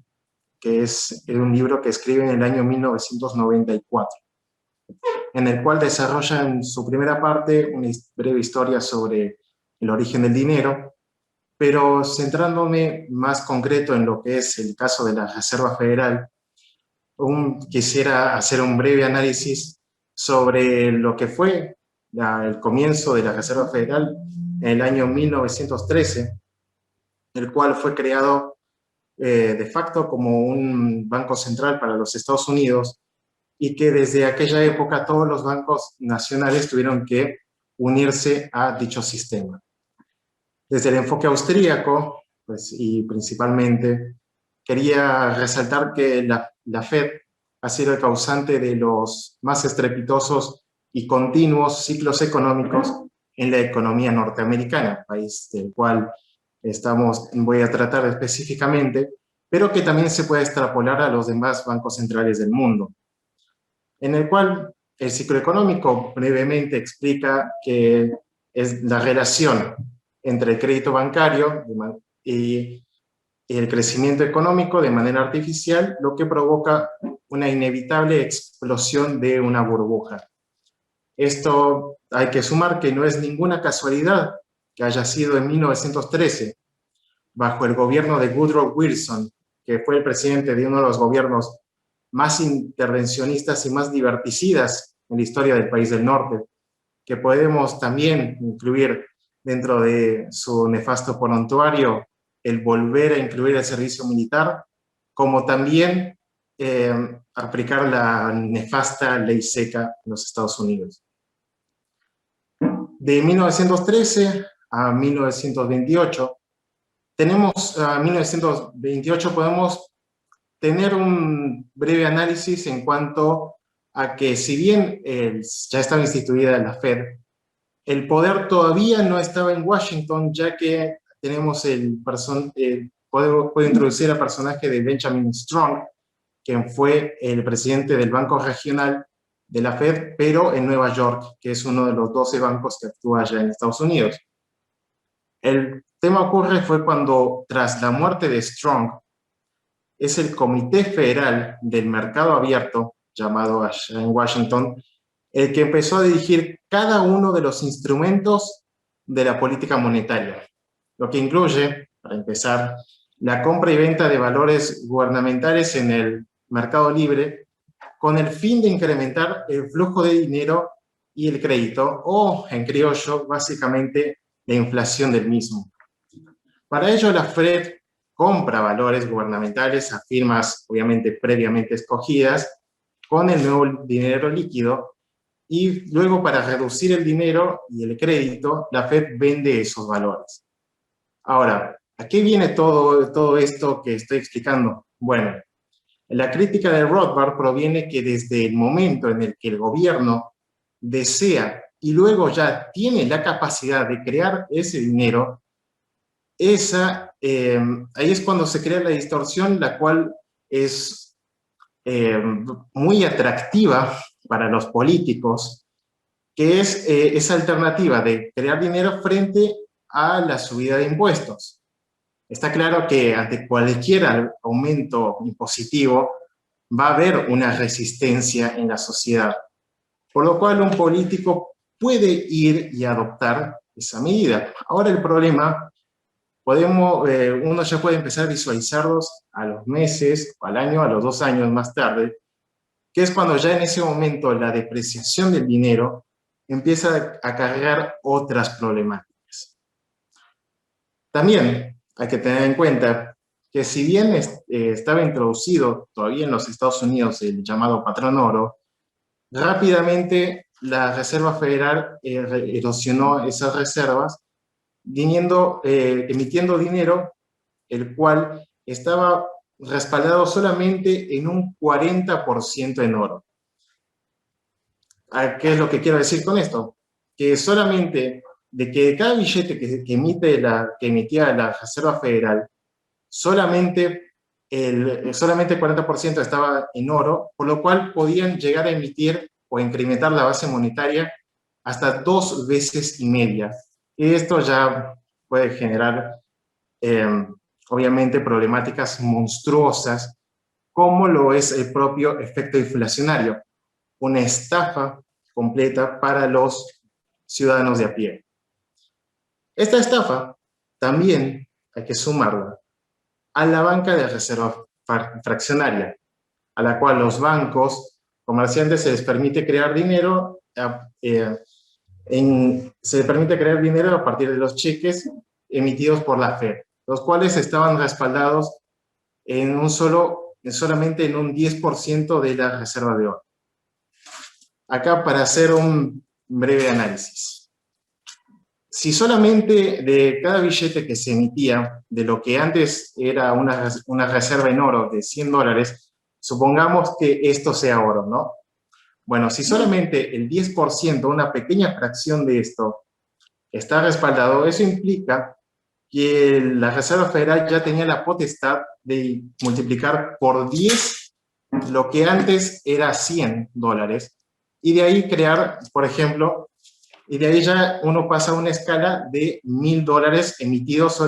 que es un libro que escribe en el año 1994, en el cual desarrolla en su primera parte una breve historia sobre el origen del dinero, pero centrándome más concreto en lo que es el caso de la Reserva Federal, quisiera hacer un breve análisis sobre lo que fue el comienzo de la Reserva Federal en el año 1913, el cual fue creado de facto como un banco central para los Estados Unidos y que desde aquella época todos los bancos nacionales tuvieron que unirse a dicho sistema. Desde el enfoque austríaco, pues, y principalmente, quería resaltar que la Fed ha sido el causante de los más estrepitosos y continuos ciclos económicos en la economía norteamericana, país del cual voy a tratar específicamente, pero que también se puede extrapolar a los demás bancos centrales del mundo, en el cual el ciclo económico brevemente explica que es la relación entre el crédito bancario y el crecimiento económico de manera artificial, lo que provoca una inevitable explosión de una burbuja. Esto hay que sumar que no es ninguna casualidad que haya sido en 1913, bajo el gobierno de Woodrow Wilson, que fue el presidente de uno de los gobiernos más intervencionistas y más liberticidas en la historia del país del norte, que podemos también incluir dentro de su nefasto prontuario el volver a incluir el servicio militar, como también aplicar la nefasta ley seca en los Estados Unidos. De 1913 a 1928, a 1928 podemos tener un breve análisis en cuanto a que si bien ya estaba instituida la Fed, el poder todavía no estaba en Washington, ya que tenemos puedo introducir al personaje de Benjamin Strong, quien fue el presidente del Banco Regional de la Fed, pero en Nueva York, que es uno de los 12 bancos que actúa allá en Estados Unidos. El tema ocurre fue cuando, tras la muerte de Strong, es el Comité Federal del Mercado Abierto, llamado allá en Washington, el que empezó a dirigir cada uno de los instrumentos de la política monetaria, lo que incluye, para empezar, la compra y venta de valores gubernamentales en el mercado libre con el fin de incrementar el flujo de dinero y el crédito, o en criollo, básicamente, la inflación del mismo. Para ello, la Fed compra valores gubernamentales a firmas, obviamente, previamente escogidas, con el nuevo dinero líquido, y luego, para reducir el dinero y el crédito, la Fed vende esos valores. Ahora, ¿a qué viene todo esto que estoy explicando? Bueno, la crítica de Rothbard proviene que desde el momento en el que el gobierno desea y luego ya tiene la capacidad de crear ese dinero, ahí es cuando se crea la distorsión, la cual es muy atractiva para los políticos, que es esa alternativa de crear dinero frente a la subida de impuestos. Está claro que ante cualquier aumento impositivo va a haber una resistencia en la sociedad, por lo cual un político puede ir y adoptar esa medida. Ahora el problema uno ya puede empezar a visualizarlos a los meses, al año, a los 2 años más tarde, que es cuando ya en ese momento la depreciación del dinero empieza a cargar otras problemáticas. También hay que tener en cuenta que si bien estaba introducido todavía en los Estados Unidos el llamado patrón oro, rápidamente la Reserva Federal erosionó esas reservas, emitiendo dinero, el cual estaba respaldado solamente en un 40% en oro. ¿Qué es lo que quiero decir con esto? Que solamente de que cada billete que emitía la Reserva Federal, solamente el 40% estaba en oro, por lo cual podían llegar a emitir o incrementar la base monetaria hasta 2 veces y media. Y esto ya puede generar, obviamente, problemáticas monstruosas, como lo es el propio efecto inflacionario, una estafa completa para los ciudadanos de a pie. Esta estafa también hay que sumarla a la banca de reserva fraccionaria, a la cual los bancos comerciantes se les permite crear dinero, a partir de los cheques emitidos por la Fed, los cuales estaban respaldados solamente en un 10% de la reserva de oro. Acá, para hacer un breve análisis. Si solamente de cada billete que se emitía, de lo que antes era una reserva en oro de $100, supongamos que esto sea oro, ¿no? Bueno, si solamente el 10%, una pequeña fracción de esto, está respaldado, eso implica que la Reserva Federal ya tenía la potestad de multiplicar por 10 lo que antes era $100, y de ahí crear, por ejemplo, y de ahí ya uno pasa a una escala de $1000 emitidos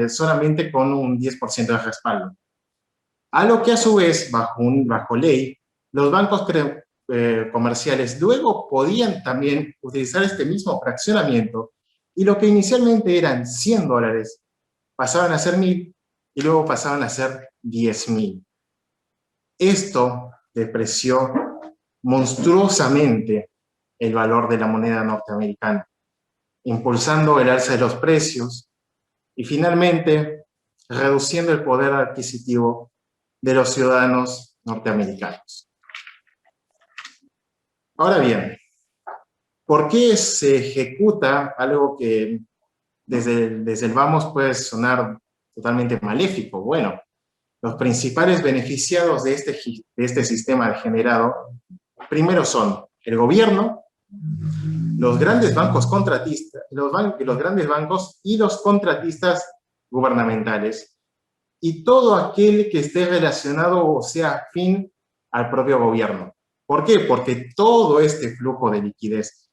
solamente con un 10% de respaldo. A lo que a su vez, bajo ley, los bancos comerciales luego podían también utilizar este mismo fraccionamiento, y lo que inicialmente eran $100 pasaban a ser 1000 y luego pasaban a ser 10.000. Esto depreció monstruosamente el valor de la moneda norteamericana, impulsando el alza de los precios y finalmente reduciendo el poder adquisitivo de los ciudadanos norteamericanos. Ahora bien, ¿por qué se ejecuta algo que desde el vamos puede sonar totalmente maléfico? Bueno, los principales beneficiados de este sistema degenerado primero son el gobierno, los grandes bancos contratistas, los grandes bancos y los contratistas gubernamentales, y todo aquel que esté relacionado o sea afín al propio gobierno. ¿Por qué? Porque todo este flujo de liquidez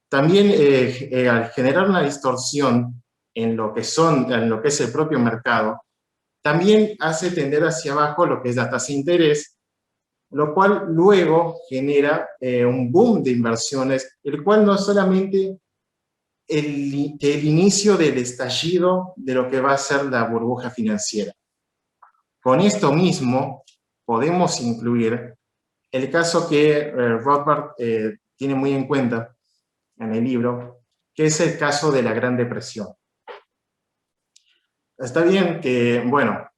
también al generar una distorsión en lo que es el propio mercado, también hace tender hacia abajo lo que es la tasa de interés, lo cual luego genera un boom de inversiones, el cual no es solamente el inicio del estallido de lo que va a ser la burbuja financiera. Con esto mismo podemos incluir el caso que Rothbard tiene muy en cuenta en el libro, que es el caso de la Gran Depresión. Está bien que, bueno,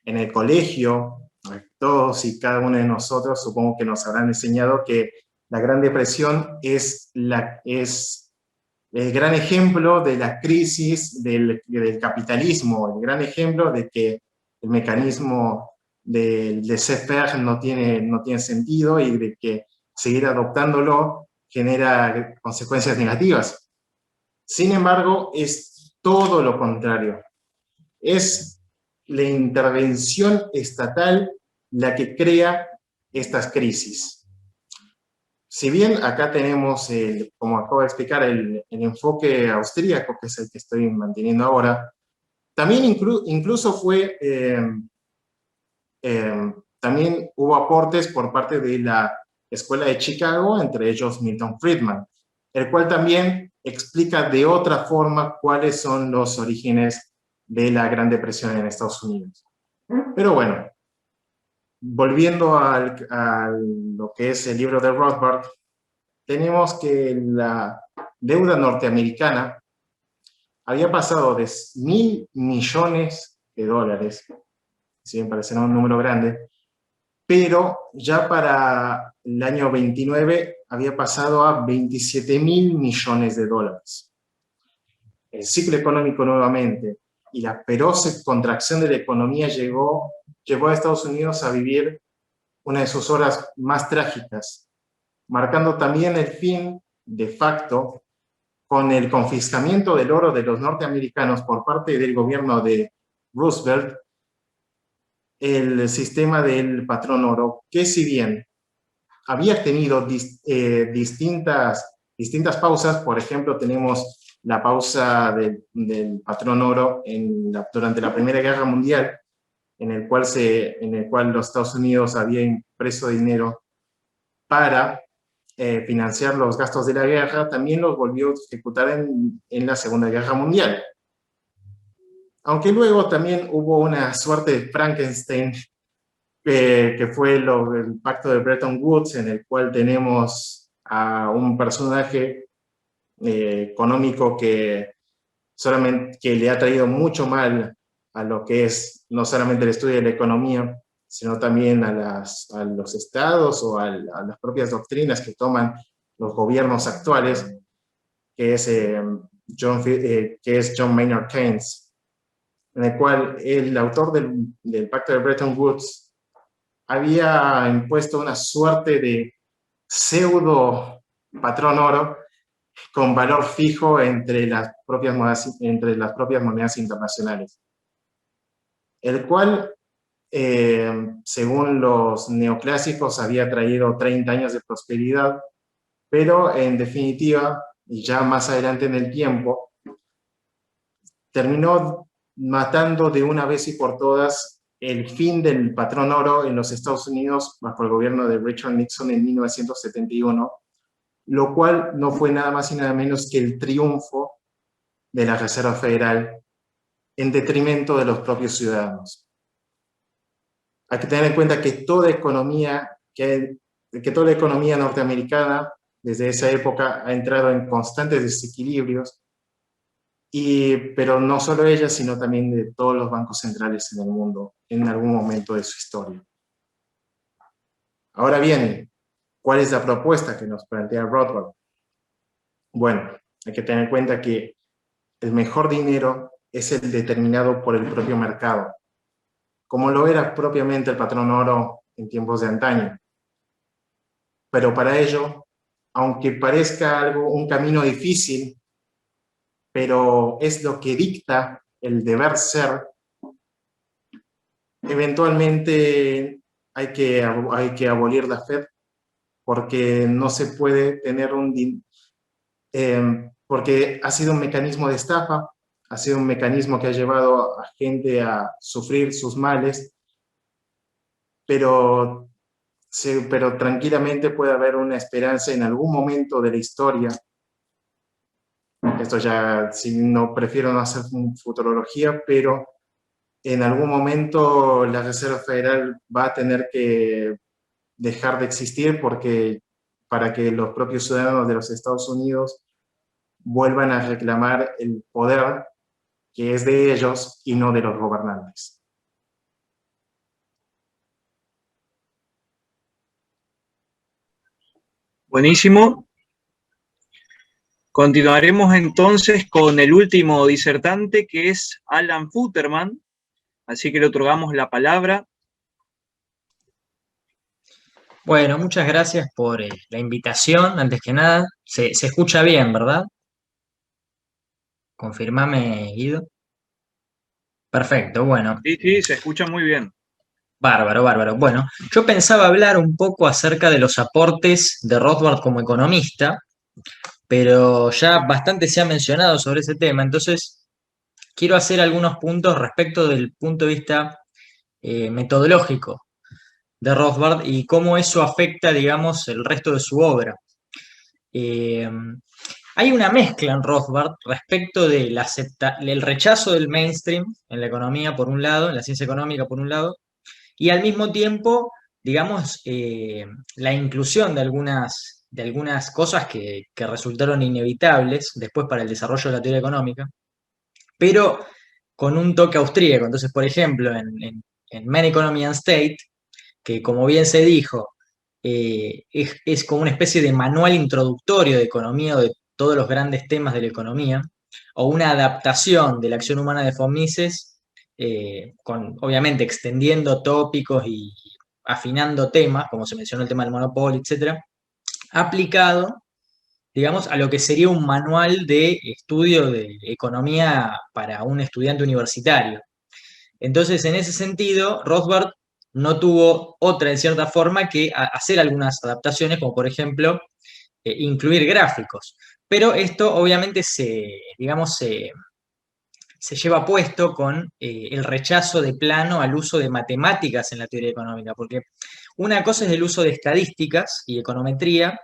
en el colegio, todos y cada uno de nosotros supongo que nos habrán enseñado que la Gran Depresión es el gran ejemplo de la crisis del capitalismo, el gran ejemplo de que el mecanismo del laissez-faire no tiene sentido, y de que seguir adoptándolo genera consecuencias negativas. Sin embargo, es todo lo contrario. Es la intervención estatal la que crea estas crisis. Si bien acá tenemos, como acabo de explicar, el enfoque austríaco, que es el que estoy manteniendo ahora, también incluso también hubo aportes por parte de la Escuela de Chicago, entre ellos Milton Friedman, el cual también explica de otra forma cuáles son los orígenes de la Gran Depresión en Estados Unidos. Pero bueno, volviendo a lo que es el libro de Rothbard, tenemos que la deuda norteamericana había pasado de 1.000 millones de dólares, si bien parecerá un número grande, pero ya para el año 29 había pasado a 27.000 millones de dólares. El ciclo económico nuevamente y la feroz contracción de la economía llevó a Estados Unidos a vivir una de sus horas más trágicas, marcando también el fin, de facto, con el confiscamiento del oro de los norteamericanos por parte del gobierno de Roosevelt, el sistema del patrón oro, que si bien había tenido distintas pausas, por ejemplo, tenemos la pausa del patrón oro durante la Primera Guerra Mundial, en el cual los Estados Unidos había impreso dinero para financiar los gastos de la guerra, también los volvió a ejecutar en la Segunda Guerra Mundial. Aunque luego también hubo una suerte de Frankenstein, que fue el pacto de Bretton Woods, en el cual tenemos a un personaje económico que le ha traído mucho mal a lo que es no solamente el estudio de la economía, sino también a los estados o a las propias doctrinas que toman los gobiernos actuales, que es John Maynard Keynes, en el cual el autor del Pacto de Bretton Woods había impuesto una suerte de pseudo patrón oro con valor fijo entre las propias monedas internacionales, el cual, según los neoclásicos, había traído 30 años de prosperidad, pero en definitiva, y ya más adelante en el tiempo, terminó matando de una vez y por todas el fin del patrón oro en los Estados Unidos bajo el gobierno de Richard Nixon en 1971, lo cual no fue nada más y nada menos que el triunfo de la Reserva Federal en detrimento de los propios ciudadanos. Hay que tener en cuenta que toda la economía norteamericana desde esa época ha entrado en constantes desequilibrios, pero no solo ella, sino también de todos los bancos centrales en el mundo en algún momento de su historia. Ahora bien, ¿cuál es la propuesta que nos plantea Rothbard? Bueno, hay que tener en cuenta que el mejor dinero es el determinado por el propio mercado, como lo era propiamente el patrón oro en tiempos de antaño. Pero para ello, aunque parezca un camino difícil, pero es lo que dicta el deber ser, eventualmente hay que abolir la Fed, porque no se puede tener porque ha sido un mecanismo de estafa, ha sido un mecanismo que ha llevado a gente a sufrir sus males, pero tranquilamente puede haber una esperanza en algún momento de la historia. Esto ya, si no, prefiero no hacer futurología, pero en algún momento la Reserva Federal va a tener que dejar de existir para que los propios ciudadanos de los Estados Unidos vuelvan a reclamar el poder que es de ellos y no de los gobernantes. Buenísimo. Continuaremos entonces con el último disertante, que es Alan Futterman, así que le otorgamos la palabra. Bueno, muchas gracias por la invitación. Antes que nada, se escucha bien, ¿verdad? Confirmame, Guido. Perfecto, bueno. Sí, se escucha muy bien. Bárbaro, bárbaro. Bueno, yo pensaba hablar un poco acerca de los aportes de Rothbard como economista, pero ya bastante se ha mencionado sobre ese tema, entonces quiero hacer algunos puntos respecto del punto de vista metodológico de Rothbard y cómo eso afecta, digamos, el resto de su obra. Hay una mezcla en Rothbard respecto del rechazo del mainstream en la economía por un lado, en la ciencia económica por un lado, y al mismo tiempo, digamos, la inclusión de algunas cosas que resultaron inevitables después para el desarrollo de la teoría económica, pero con un toque austríaco. Entonces, por ejemplo, en Man, Economy and State, que como bien se dijo, es como una especie de manual introductorio de economía o de todos los grandes temas de la economía, o una adaptación de la acción humana de von Mises, obviamente extendiendo tópicos y afinando temas, como se mencionó el tema del monopolio, etcétera, aplicado, digamos, a lo que sería un manual de estudio de economía para un estudiante universitario. Entonces, en ese sentido, Rothbard no tuvo otra, en cierta forma, que hacer algunas adaptaciones, como por ejemplo, incluir gráficos. Pero esto obviamente digamos, se lleva puesto con el rechazo de plano al uso de matemáticas en la teoría económica, porque una cosa es el uso de estadísticas y econometría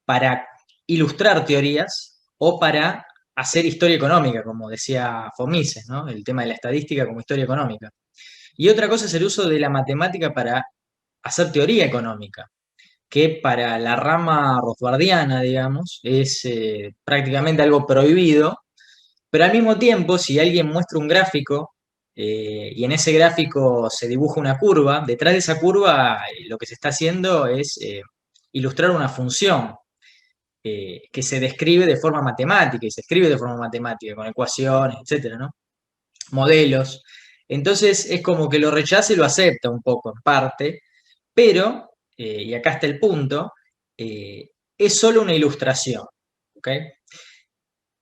para ilustrar teorías o para hacer historia económica, como decía von Mises, ¿no? El tema de la estadística como historia económica. Y otra cosa es el uso de la matemática para hacer teoría económica, que para la rama rothbardiana, digamos, es prácticamente algo prohibido, pero al mismo tiempo, si alguien muestra un gráfico y en ese gráfico se dibuja una curva, detrás de esa curva lo que se está haciendo es ilustrar una función que se describe de forma matemática y se escribe de forma matemática, con ecuaciones, etcétera, ¿no? Modelos. Entonces es como que lo rechaza y lo acepta un poco, en parte, pero, y acá está el punto, es solo una ilustración. ¿Ok?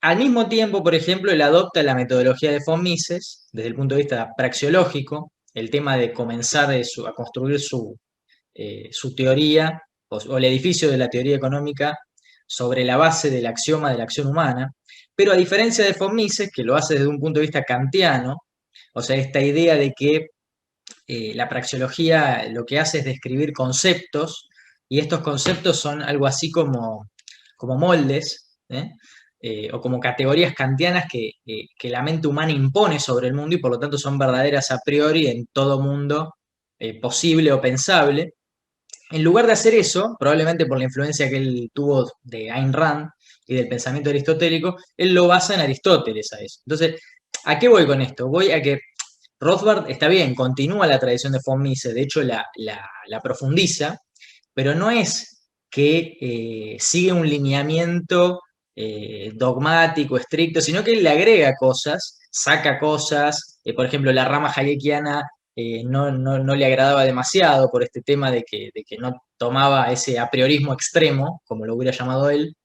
Al mismo tiempo, por ejemplo, él adopta la metodología de von Mises desde el punto de vista praxeológico, el tema de comenzar a construir su teoría o el edificio de la teoría económica sobre la base del axioma de la acción humana, pero a diferencia de von Mises, que lo hace desde un punto de vista kantiano, o sea, esta idea de que la praxeología lo que hace es describir conceptos, y estos conceptos son algo así como moldes, o como categorías kantianas que la mente humana impone sobre el mundo y por lo tanto son verdaderas a priori en todo mundo posible o pensable. En lugar de hacer eso, probablemente por la influencia que él tuvo de Ayn Rand y del pensamiento aristotélico, él lo basa en Aristóteles a eso. Entonces, ¿a qué voy con esto? Voy a que Rothbard, está bien, continúa la tradición de von Mises, de hecho la profundiza, pero no es que sigue un lineamiento dogmático, estricto, sino que él le agrega cosas, saca cosas, por ejemplo, la rama hayekiana no le agradaba demasiado por este tema de que no tomaba ese a priorismo extremo, como lo hubiera llamado él.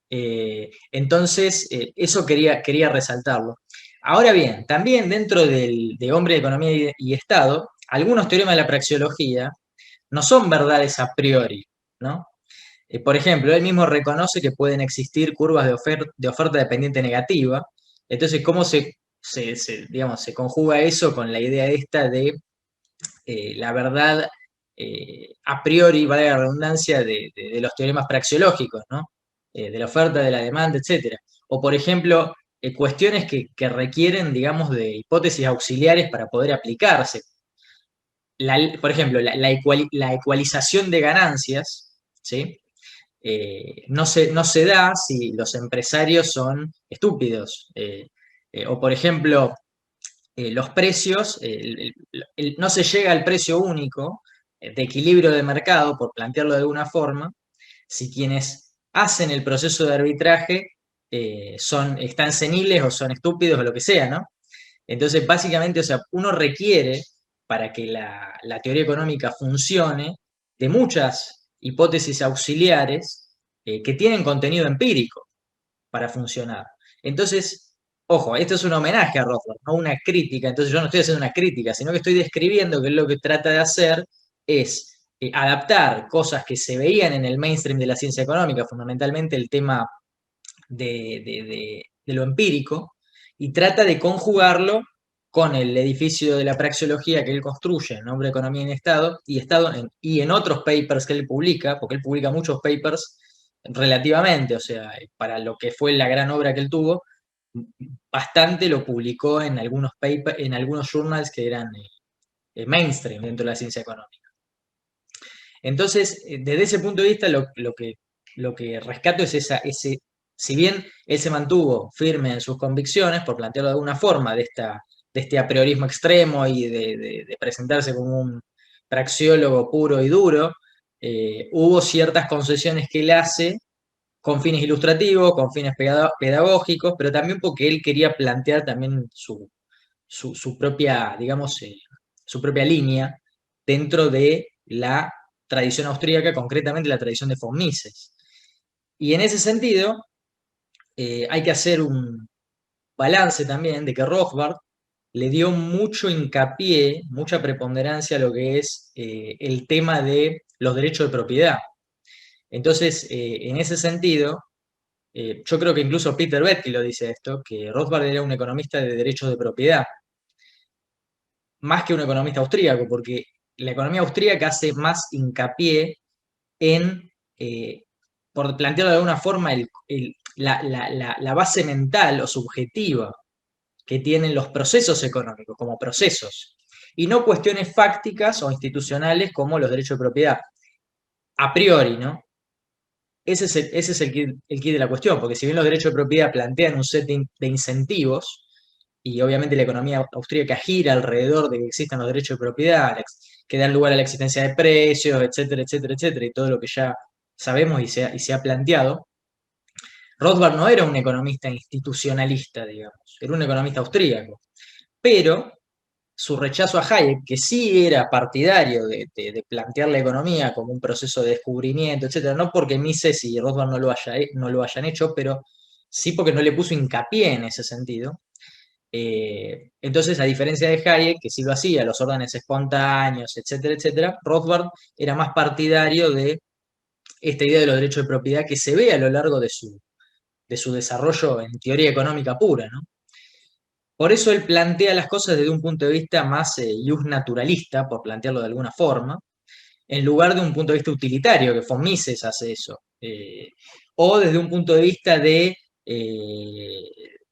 Entonces, eso quería resaltarlo. Ahora bien, también dentro de Hombre de Economía y Estado, algunos teoremas de la praxeología no son verdades a priori, ¿no? Por ejemplo, él mismo reconoce que pueden existir curvas de oferta dependiente negativa. Entonces, ¿cómo digamos, se conjuga eso con la idea esta de la verdad a priori, vale la redundancia, de los teoremas praxeológicos, ¿no? De la oferta, de la demanda, etc. O, por ejemplo, cuestiones que requieren, digamos, de hipótesis auxiliares para poder aplicarse. Por ejemplo, la ecualización de ganancias, ¿sí? No se da si los empresarios son estúpidos. O, por ejemplo, los precios, no se llega al precio único de equilibrio de mercado, por plantearlo de alguna forma, si quienes hacen el proceso de arbitraje están seniles o son estúpidos o lo que sea, ¿no? Entonces, básicamente, o sea, uno requiere, para que la teoría económica funcione, de muchas hipótesis auxiliares que tienen contenido empírico para funcionar. Entonces, ojo, esto es un homenaje a Rothbard, no una crítica. Entonces yo no estoy haciendo una crítica, sino que estoy describiendo que lo que trata de hacer es adaptar cosas que se veían en el mainstream de la ciencia económica, fundamentalmente el tema de lo empírico, y trata de conjugarlo con el edificio de la praxeología que él construye en Nombre de Economía y Estado, y en otros papers que él publica, porque él publica muchos papers relativamente, o sea, para lo que fue la gran obra que él tuvo, bastante lo publicó en algunos papers, en algunos journals que eran mainstream dentro de la ciencia económica. Entonces, desde ese punto de vista, lo que rescato es si bien él se mantuvo firme en sus convicciones, por plantearlo de alguna forma, de este apriorismo extremo y de presentarse como un praxiólogo puro y duro, hubo ciertas concesiones que él hace con fines ilustrativos, con fines pedagógicos, pero también porque él quería plantear también su propia, digamos, su propia línea dentro de la tradición austríaca, concretamente la tradición de von Mises. Y en ese sentido, hay que hacer un balance también de que Rothbard le dio mucho hincapié, mucha preponderancia a lo que es el tema de los derechos de propiedad. Entonces, en ese sentido, yo creo que incluso Peter Bettke lo dice esto, que Rothbard era un economista de derechos de propiedad, más que un economista austríaco, porque la economía austríaca hace más hincapié en, por plantearlo de alguna forma, la base mental o subjetiva que tienen los procesos económicos como procesos, y no cuestiones fácticas o institucionales como los derechos de propiedad. A priori, ¿no? Ese es el quid de la cuestión, porque si bien los derechos de propiedad plantean un set de incentivos, y obviamente la economía austríaca gira alrededor de que existan los derechos de propiedad, que dan lugar a la existencia de precios, etcétera, etcétera, etcétera, y todo lo que ya sabemos y se ha planteado, Rothbard no era un economista institucionalista, digamos, era un economista austríaco, pero su rechazo a Hayek, que sí era partidario de plantear la economía como un proceso de descubrimiento, etcétera, no porque Mises y Rothbard no lo hayan hecho, pero sí porque no le puso hincapié en ese sentido. Entonces, a diferencia de Hayek, que sí lo hacía, los órdenes espontáneos, etcétera, etcétera, Rothbard era más partidario de esta idea de los derechos de propiedad que se ve a lo largo de su desarrollo en teoría económica pura, ¿no? Por eso él plantea las cosas desde un punto de vista más naturalista, por plantearlo de alguna forma, en lugar de un punto de vista utilitario, que von Mises hace eso, o desde un punto de vista de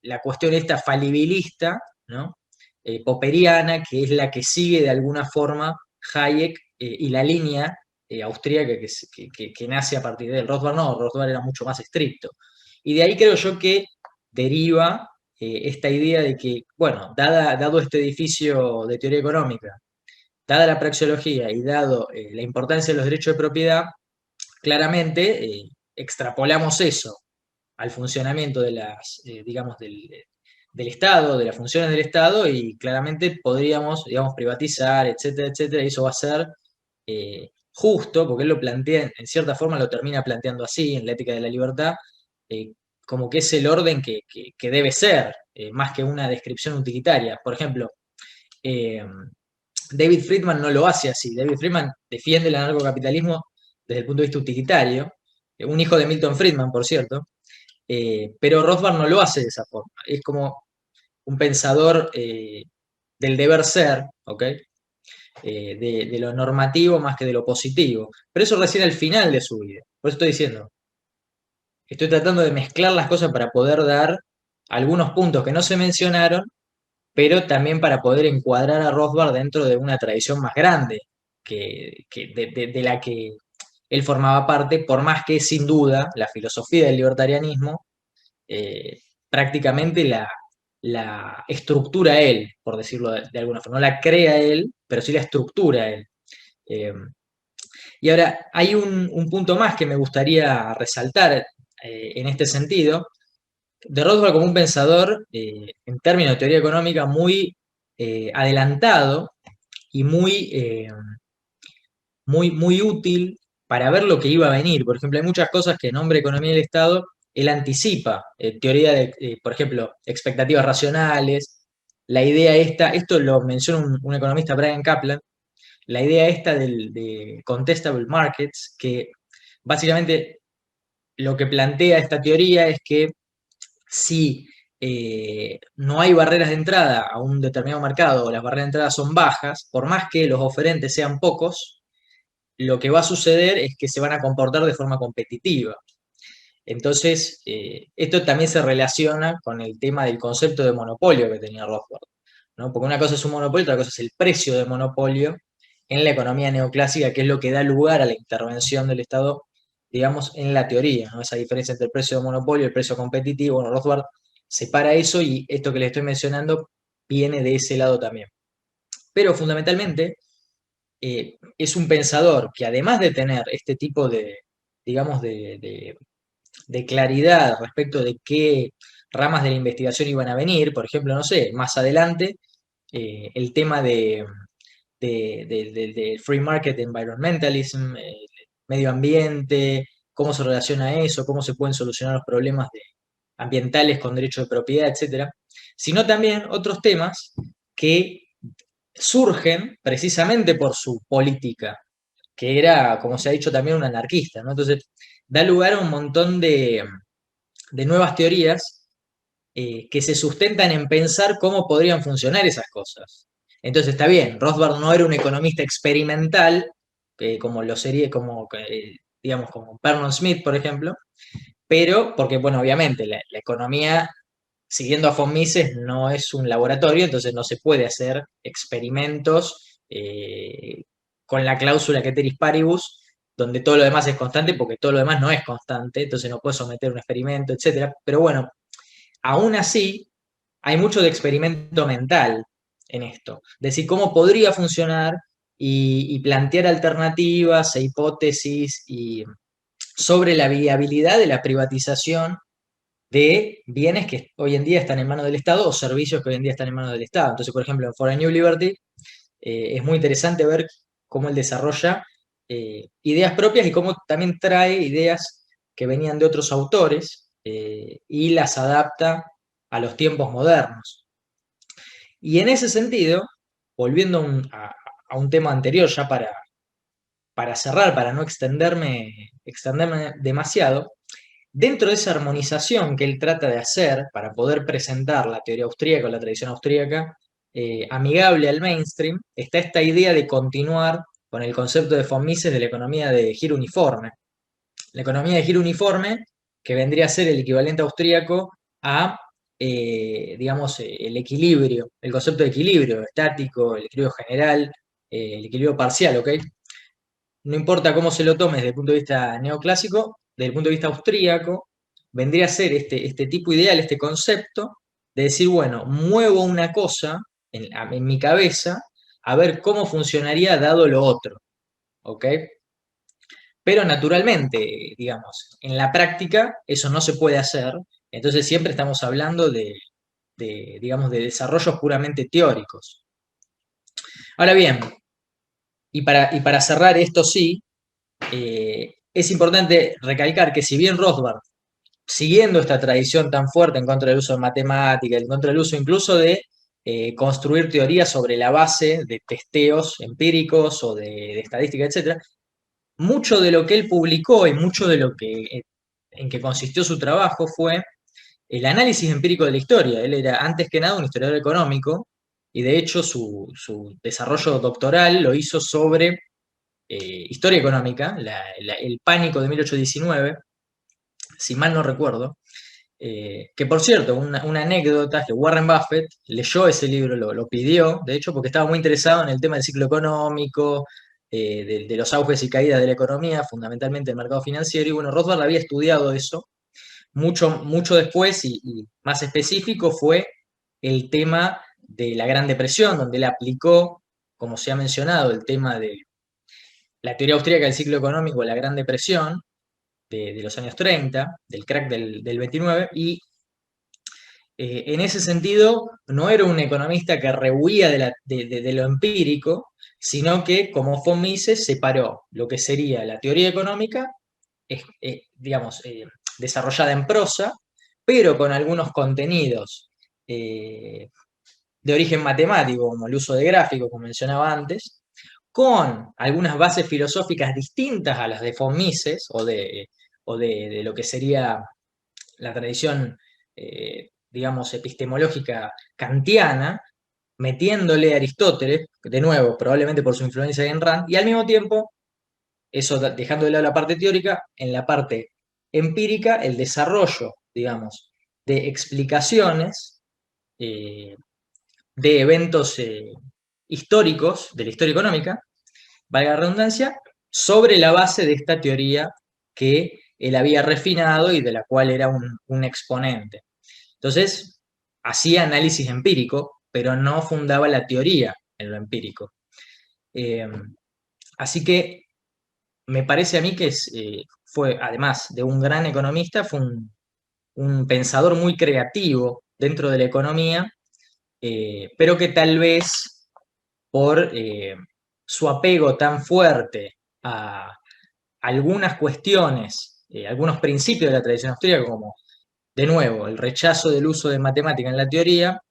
la cuestión esta falibilista, ¿no? Popperiana, que es la que sigue de alguna forma Hayek y la línea austríaca que nace a partir de él. Rothbard no, Rothbard era mucho más estricto. Y de ahí creo yo que deriva esta idea de que, bueno, dado este edificio de teoría económica, dada la praxeología y dado la importancia de los derechos de propiedad, claramente extrapolamos eso al funcionamiento de las, digamos, del Estado, de las funciones del Estado, y claramente podríamos, digamos, privatizar, etcétera, etcétera, y eso va a ser justo, porque él lo plantea, en cierta forma lo termina planteando así, en la ética de la libertad, como que es el orden que debe ser, más que una descripción utilitaria. Por ejemplo, David Friedman no lo hace así. David Friedman defiende el anarcocapitalismo desde el punto de vista utilitario, un hijo de Milton Friedman, por cierto, pero Rothbard no lo hace de esa forma. Es como un pensador del deber ser, ¿ok? De lo normativo más que de lo positivo. Pero eso recién al final de su vida. Por eso estoy diciendo, estoy tratando de mezclar las cosas para poder dar algunos puntos que no se mencionaron, pero también para poder encuadrar a Rothbard dentro de una tradición más grande de la que él formaba parte, por más que sin duda la filosofía del libertarianismo prácticamente la estructura él, por decirlo de alguna forma. No la crea él, pero sí la estructura él. Y ahora, hay un punto más que me gustaría resaltar en este sentido, de Rothbard como un pensador, en términos de teoría económica, muy adelantado y muy útil para ver lo que iba a venir. Por ejemplo, hay muchas cosas que en nombre de economía del Estado él anticipa, teoría de, por ejemplo, expectativas racionales, la idea esto lo menciona un economista, Brian Kaplan, la idea esta de contestable markets, que básicamente lo que plantea esta teoría es que si no hay barreras de entrada a un determinado mercado o las barreras de entrada son bajas, por más que los oferentes sean pocos, lo que va a suceder es que se van a comportar de forma competitiva. Entonces, esto también se relaciona con el tema del concepto de monopolio que tenía Rothbard, ¿no? Porque una cosa es un monopolio, otra cosa es el precio de monopolio en la economía neoclásica, que es lo que da lugar a la intervención del Estado, digamos, en la teoría, ¿no? Esa diferencia entre el precio de monopolio y el precio competitivo. Bueno, Rothbard separa eso y esto que le estoy mencionando viene de ese lado también. Pero fundamentalmente es un pensador que además de tener este tipo de, digamos, de claridad respecto de qué ramas de la investigación iban a venir, por ejemplo, no sé, más adelante, el tema de free market environmentalism, medio ambiente, cómo se relaciona eso, cómo se pueden solucionar los problemas ambientales con derecho de propiedad, etcétera, sino también otros temas que surgen precisamente por su política, que era, como se ha dicho, también un anarquista, ¿no? Entonces, da lugar a un montón de nuevas teorías que se sustentan en pensar cómo podrían funcionar esas cosas. Entonces, está bien, Rothbard no era un economista experimental, como lo sería, digamos, como Vernon Smith, por ejemplo, pero, porque, bueno, obviamente, la economía, siguiendo a von Mises, no es un laboratorio, entonces no se puede hacer experimentos con la cláusula ceteris paribus, donde todo lo demás es constante, porque todo lo demás no es constante, entonces no puedes someter un experimento, etcétera. Pero bueno, aún así, hay mucho de experimento mental en esto, de decir cómo podría funcionar y plantear alternativas e hipótesis sobre la viabilidad de la privatización de bienes que hoy en día están en manos del Estado o servicios que hoy en día están en manos del Estado. Entonces, por ejemplo, en For a New Liberty es muy interesante ver cómo él desarrolla ideas propias y cómo también trae ideas que venían de otros autores y las adapta a los tiempos modernos. Y en ese sentido, volviendo a un tema anterior ya para cerrar, para no extenderme demasiado, dentro de esa armonización que él trata de hacer para poder presentar la teoría austríaca o la tradición austríaca amigable al mainstream, está esta idea de continuar con el concepto de von Mises de la economía de giro uniforme. La economía de giro uniforme, que vendría a ser el equivalente austríaco a, digamos, el equilibrio, el concepto de equilibrio estático, el equilibrio general, el equilibrio parcial, ¿ok? No importa cómo se lo tome desde el punto de vista neoclásico, desde el punto de vista austríaco, vendría a ser este tipo ideal, este concepto, de decir, bueno, muevo una cosa en mi cabeza a ver cómo funcionaría dado lo otro, ¿ok? Pero naturalmente, digamos, en la práctica eso no se puede hacer, entonces siempre estamos hablando digamos, de desarrollos puramente teóricos. Ahora bien, y para cerrar esto sí, es importante recalcar que si bien Rothbard, siguiendo esta tradición tan fuerte en contra del uso de matemática, en contra del uso incluso de construir teorías sobre la base de testeos empíricos o de estadística, etc., mucho de lo que él publicó y mucho de lo que en que consistió su trabajo fue el análisis empírico de la historia. Él era antes que nada un historiador económico y de hecho su desarrollo doctoral lo hizo sobre historia económica, el pánico de 1819, si mal no recuerdo, que por cierto, una anécdota, que Warren Buffett leyó ese libro, lo pidió, de hecho, porque estaba muy interesado en el tema del ciclo económico, de los auges y caídas de la economía, fundamentalmente el mercado financiero, y bueno, Rothbard había estudiado eso. Mucho después y más específico fue el tema de la Gran Depresión, donde él aplicó, como se ha mencionado, el tema de la teoría austríaca del ciclo económico, la Gran Depresión de los años 30, del crack del 29, y en ese sentido no era un economista que rehuía de lo empírico, sino que, como von Mises, separó lo que sería la teoría económica, digamos, desarrollada en prosa, pero con algunos contenidos de origen matemático, como el uso de gráficos, como mencionaba antes, con algunas bases filosóficas distintas a las de von Mises o de lo que sería la tradición, digamos, epistemológica kantiana, metiéndole a Aristóteles, de nuevo, probablemente por su influencia en Rand, y al mismo tiempo, eso dejando de lado la parte teórica, en la parte empírica el desarrollo, digamos, de explicaciones de eventos históricos de la historia económica, valga la redundancia, sobre la base de esta teoría que él había refinado y de la cual era un exponente. Entonces, hacía análisis empírico, pero no fundaba la teoría en lo empírico. Así que me parece a mí que fue, además de un gran economista, fue un pensador muy creativo dentro de la economía, pero que tal vez por su apego tan fuerte a algunas cuestiones, algunos principios de la tradición austríaca, como, de nuevo, el rechazo del uso de matemática en la teoría,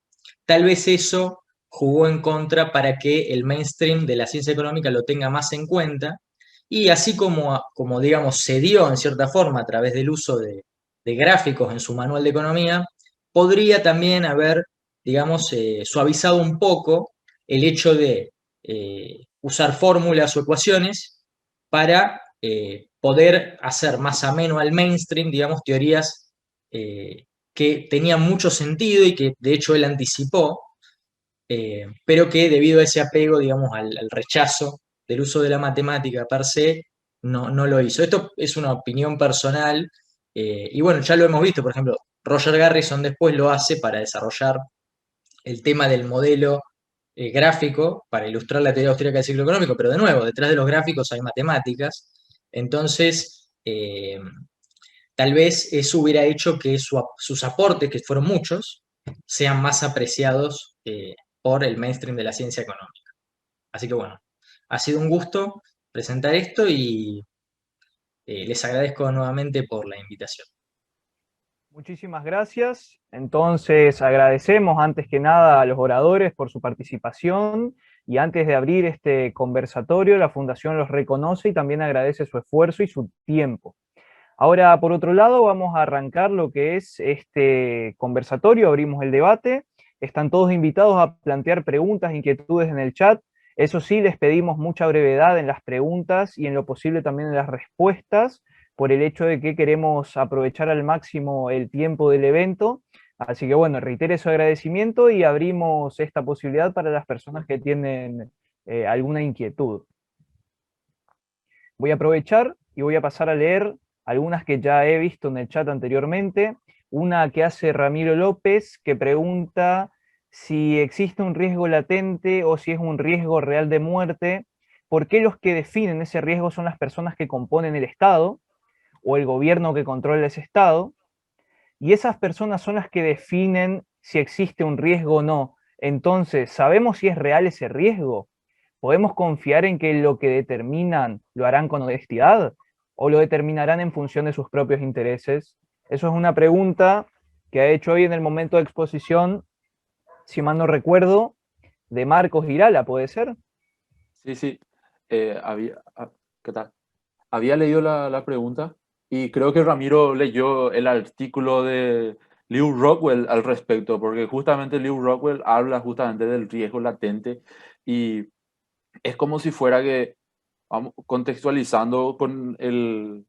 tal vez eso jugó en contra para que el mainstream de la ciencia económica lo tenga más en cuenta, y así como digamos, se dio en cierta forma a través del uso de gráficos en su manual de economía, podría también haber, digamos, suavizado un poco el hecho de usar fórmulas o ecuaciones para poder hacer más ameno al mainstream, digamos, teorías que tenían mucho sentido y que de hecho él anticipó, pero que debido a ese apego, digamos, al rechazo del uso de la matemática per se, no lo hizo. Esto es una opinión personal, y bueno, ya lo hemos visto, por ejemplo, Roger Garrison después lo hace para desarrollar el tema del modelo gráfico, para ilustrar la teoría austríaca del ciclo económico, pero de nuevo, detrás de los gráficos hay matemáticas, entonces tal vez eso hubiera hecho que sus aportes, que fueron muchos, sean más apreciados por el mainstream de la ciencia económica. Así que bueno, ha sido un gusto presentar esto y les agradezco nuevamente por la invitación. Muchísimas gracias. Entonces, agradecemos antes que nada a los oradores por su participación y antes de abrir este conversatorio, la Fundación los reconoce y también agradece su esfuerzo y su tiempo. Ahora, por otro lado, vamos a arrancar lo que es este conversatorio, abrimos el debate. Están todos invitados a plantear preguntas, inquietudes en el chat. Eso sí, les pedimos mucha brevedad en las preguntas y en lo posible también en las respuestas, por el hecho de que queremos aprovechar al máximo el tiempo del evento. Así que bueno, reitere su agradecimiento y abrimos esta posibilidad para las personas que tienen alguna inquietud. Voy a aprovechar y voy a pasar a leer algunas que ya he visto en el chat anteriormente. Una que hace Ramiro López, que pregunta si existe un riesgo latente o si es un riesgo real de muerte. ¿Por qué los que definen ese riesgo son las personas que componen el Estado o el gobierno que controla ese Estado? Y esas personas son las que definen si existe un riesgo o no. Entonces, ¿sabemos si es real ese riesgo? ¿Podemos confiar en que lo que determinan lo harán con honestidad o lo determinarán en función de sus propios intereses? Eso es una pregunta que ha hecho hoy en el momento de exposición, si mal no recuerdo, de Marcos Girala, ¿puede ser? Sí. ¿Qué tal? Había leído la pregunta y creo que Ramiro leyó el artículo de Lew Rockwell al respecto, porque justamente Lew Rockwell habla justamente del riesgo latente y es como si fuera que, vamos, contextualizando con el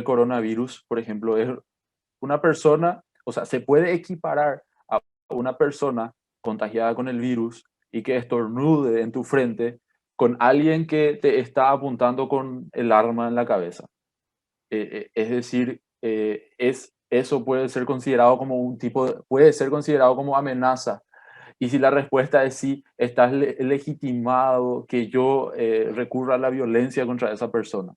coronavirus, por ejemplo, es una persona, o sea, se puede equiparar a una persona contagiada con el virus y que estornude en tu frente con alguien que te está apuntando con el arma en la cabeza. Es decir, eso puede ser considerado como puede ser considerado como amenaza. Y si la respuesta es sí, estás legitimado que yo recurra a la violencia contra esa persona.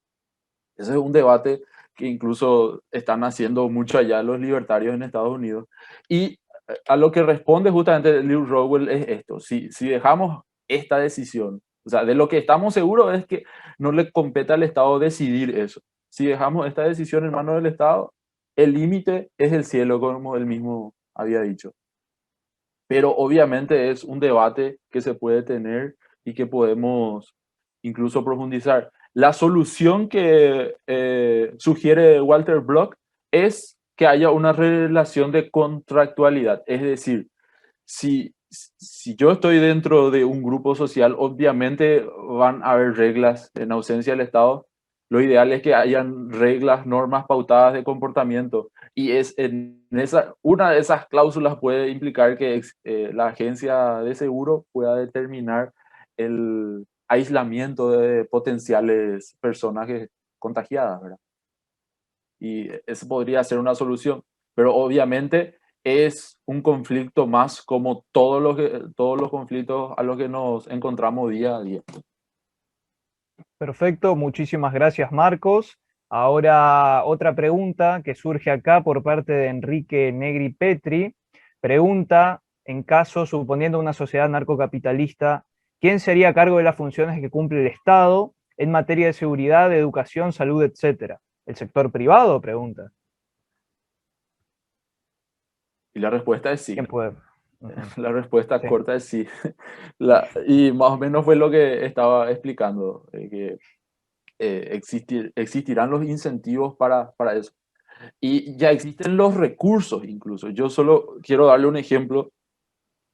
Ese es un debate que incluso están haciendo mucho allá los libertarios en Estados Unidos. Y a lo que responde justamente Lew Rowell es esto: si dejamos esta decisión, o sea, de lo que estamos seguros es que no le compete al Estado decidir eso. Si dejamos esta decisión en manos del Estado, el límite es el cielo, como él mismo había dicho. Pero obviamente es un debate que se puede tener y que podemos incluso profundizar. La solución que sugiere Walter Block es que haya una relación de contractualidad. Es decir, si yo estoy dentro de un grupo social, obviamente van a haber reglas en ausencia del Estado Lo ideal es que hayan reglas, normas pautadas de comportamiento. Y una de esas cláusulas puede implicar que la agencia de seguro pueda determinar el aislamiento de potenciales personas contagiadas, ¿verdad? Y eso podría ser una solución. Pero obviamente es un conflicto más como todos los conflictos a los que nos encontramos día a día. Perfecto, muchísimas gracias, Marcos. Ahora otra pregunta que surge acá por parte de Enrique Negri Petri. Pregunta, en caso, suponiendo una sociedad narcocapitalista, ¿quién sería a cargo de las funciones que cumple el Estado en materia de seguridad, de educación, salud, etcétera? ¿El sector privado? Pregunta. Y la respuesta es sí. ¿Quién puede? La respuesta Sí. corta es sí. Y más o menos fue lo que estaba explicando, que existirán los incentivos para eso. Y ya existen los recursos incluso. Yo solo quiero darle un ejemplo.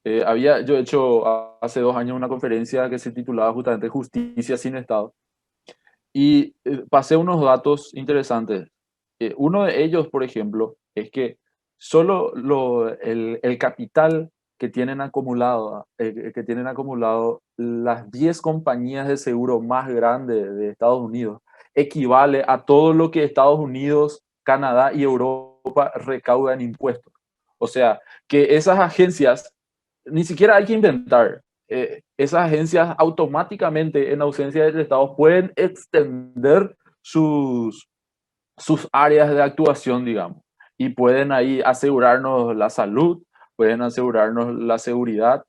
Yo he hecho hace 2 años una conferencia que se titulaba justamente Justicia sin Estado. Y pasé unos datos interesantes. Uno de ellos, por ejemplo, es que solo el capital que tienen acumulado las 10 compañías de seguro más grandes de Estados Unidos equivale a todo lo que Estados Unidos, Canadá y Europa recaudan impuestos. O sea, que esas agencias, ni siquiera hay que inventar. Esas agencias automáticamente, en ausencia del Estado, pueden extender sus áreas de actuación, digamos, y pueden ahí asegurarnos la salud, pueden asegurarnos la seguridad.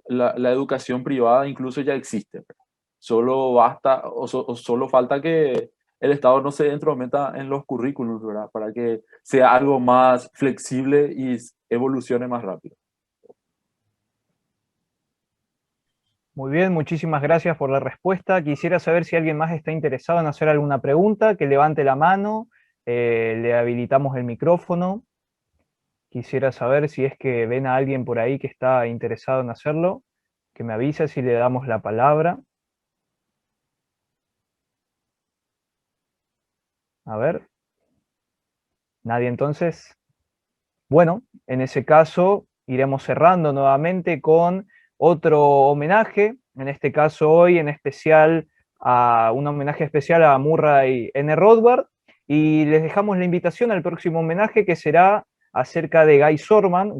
La educación privada incluso ya existe. Solo basta o solo falta que el Estado no se entrometa en los currículums, ¿verdad? Para que sea algo más flexible y evolucione más rápido. Muy bien, muchísimas gracias por la respuesta. Quisiera saber si alguien más está interesado en hacer alguna pregunta, que levante la mano, le habilitamos el micrófono. Quisiera saber si es que ven a alguien por ahí que está interesado en hacerlo, que me avise si le damos la palabra. A ver. Nadie entonces. Bueno, en ese caso iremos cerrando nuevamente con otro homenaje, en este caso hoy en especial un homenaje especial a Murray N. Rothbard, y les dejamos la invitación al próximo homenaje que será acerca de Guy Sorman,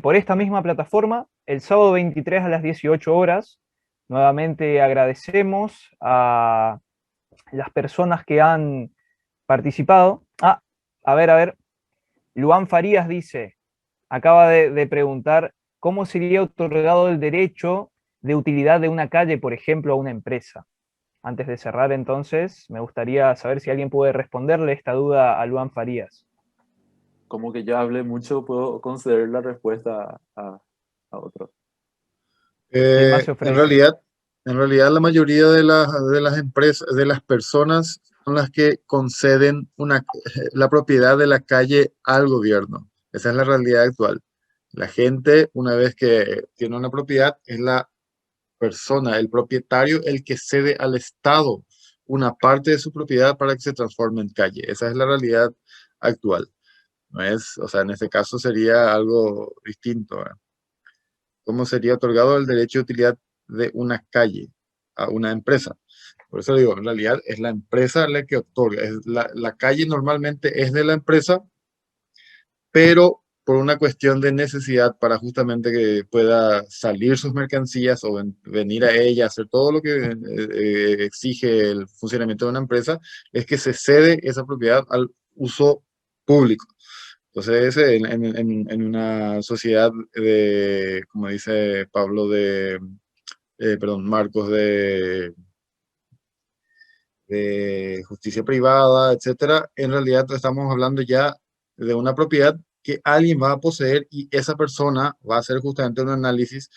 por esta misma plataforma, el sábado 23 a las 18 horas. Nuevamente agradecemos a las personas que han participado. A ver. Luan Farías dice, acaba de preguntar, ¿cómo sería otorgado el derecho de utilidad de una calle, por ejemplo, a una empresa? Antes de cerrar, entonces, me gustaría saber si alguien puede responderle esta duda a Luan Farías. Como que ya hablé mucho, puedo conceder la respuesta a otro. ¿Quién más se ofrece? En realidad la mayoría de las empresas, de las personas, son las que conceden la propiedad de la calle al gobierno. Esa es la realidad actual. La gente, una vez que tiene una propiedad, es la persona, el propietario, el que cede al Estado una parte de su propiedad para que se transforme en calle. Esa es la realidad actual. No es, o sea, en este caso sería algo distinto, ¿verdad? ¿Cómo sería otorgado el derecho de utilidad de una calle a una empresa? Por eso digo, en realidad es la empresa la que otorga. La calle normalmente es de la empresa, pero por una cuestión de necesidad para justamente que pueda salir sus mercancías o venir a ella, hacer todo lo que exige el funcionamiento de una empresa, es que se cede esa propiedad al uso público. Entonces, en una sociedad de, como dice Pablo, Marcos, de justicia privada, etcétera, en realidad estamos hablando ya de una propiedad que alguien va a poseer y esa persona va a hacer justamente un análisis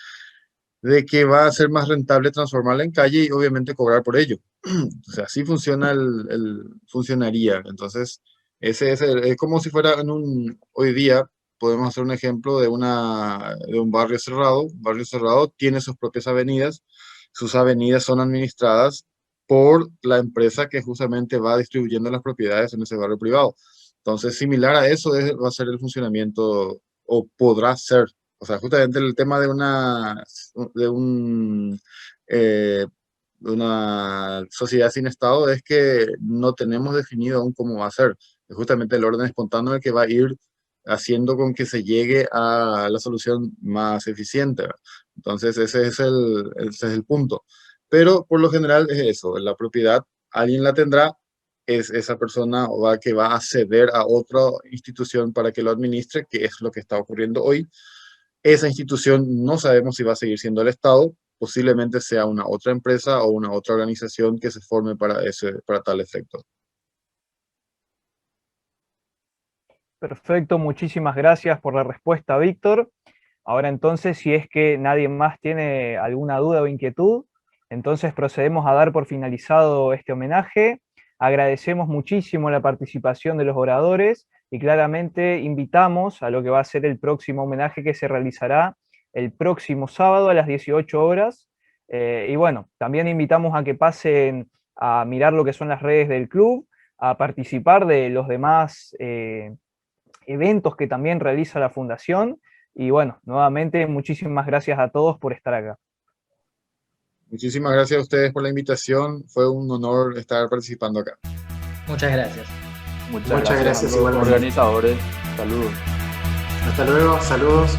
de que va a ser más rentable transformarla en calle y obviamente cobrar por ello. O sea, así funcionaría. Entonces, es como si fuera hoy día podemos hacer un ejemplo de un barrio cerrado. Un barrio cerrado tiene sus propias avenidas. Sus avenidas son administradas por la empresa que justamente va distribuyendo las propiedades en ese barrio privado. Entonces, similar a eso va a ser el funcionamiento, o podrá ser. O sea, justamente el tema de una sociedad sin Estado es que no tenemos definido aún cómo va a ser. Es justamente el orden espontáneo el que va a ir haciendo con que se llegue a la solución más eficiente, ¿verdad? Entonces, ese es el punto. Pero por lo general es eso, la propiedad alguien la tendrá, es esa persona que va a ceder a otra institución para que lo administre, que es lo que está ocurriendo hoy. Esa institución no sabemos si va a seguir siendo el Estado, posiblemente sea una otra empresa o una otra organización que se forme para tal efecto. Perfecto, muchísimas gracias por la respuesta, Víctor. Ahora entonces, si es que nadie más tiene alguna duda o inquietud, entonces procedemos a dar por finalizado este homenaje. Agradecemos muchísimo la participación de los oradores y claramente invitamos a lo que va a ser el próximo homenaje que se realizará el próximo sábado a las 18 horas. Y bueno, también invitamos a que pasen a mirar lo que son las redes del club, a participar de los demás eventos que también realiza la Fundación. Y bueno, nuevamente muchísimas gracias a todos por estar acá. Muchísimas gracias a ustedes por la invitación. Fue un honor estar participando acá. Muchas gracias. Muchas gracias a los igualmente. organizadores. Saludos. Hasta luego, saludos.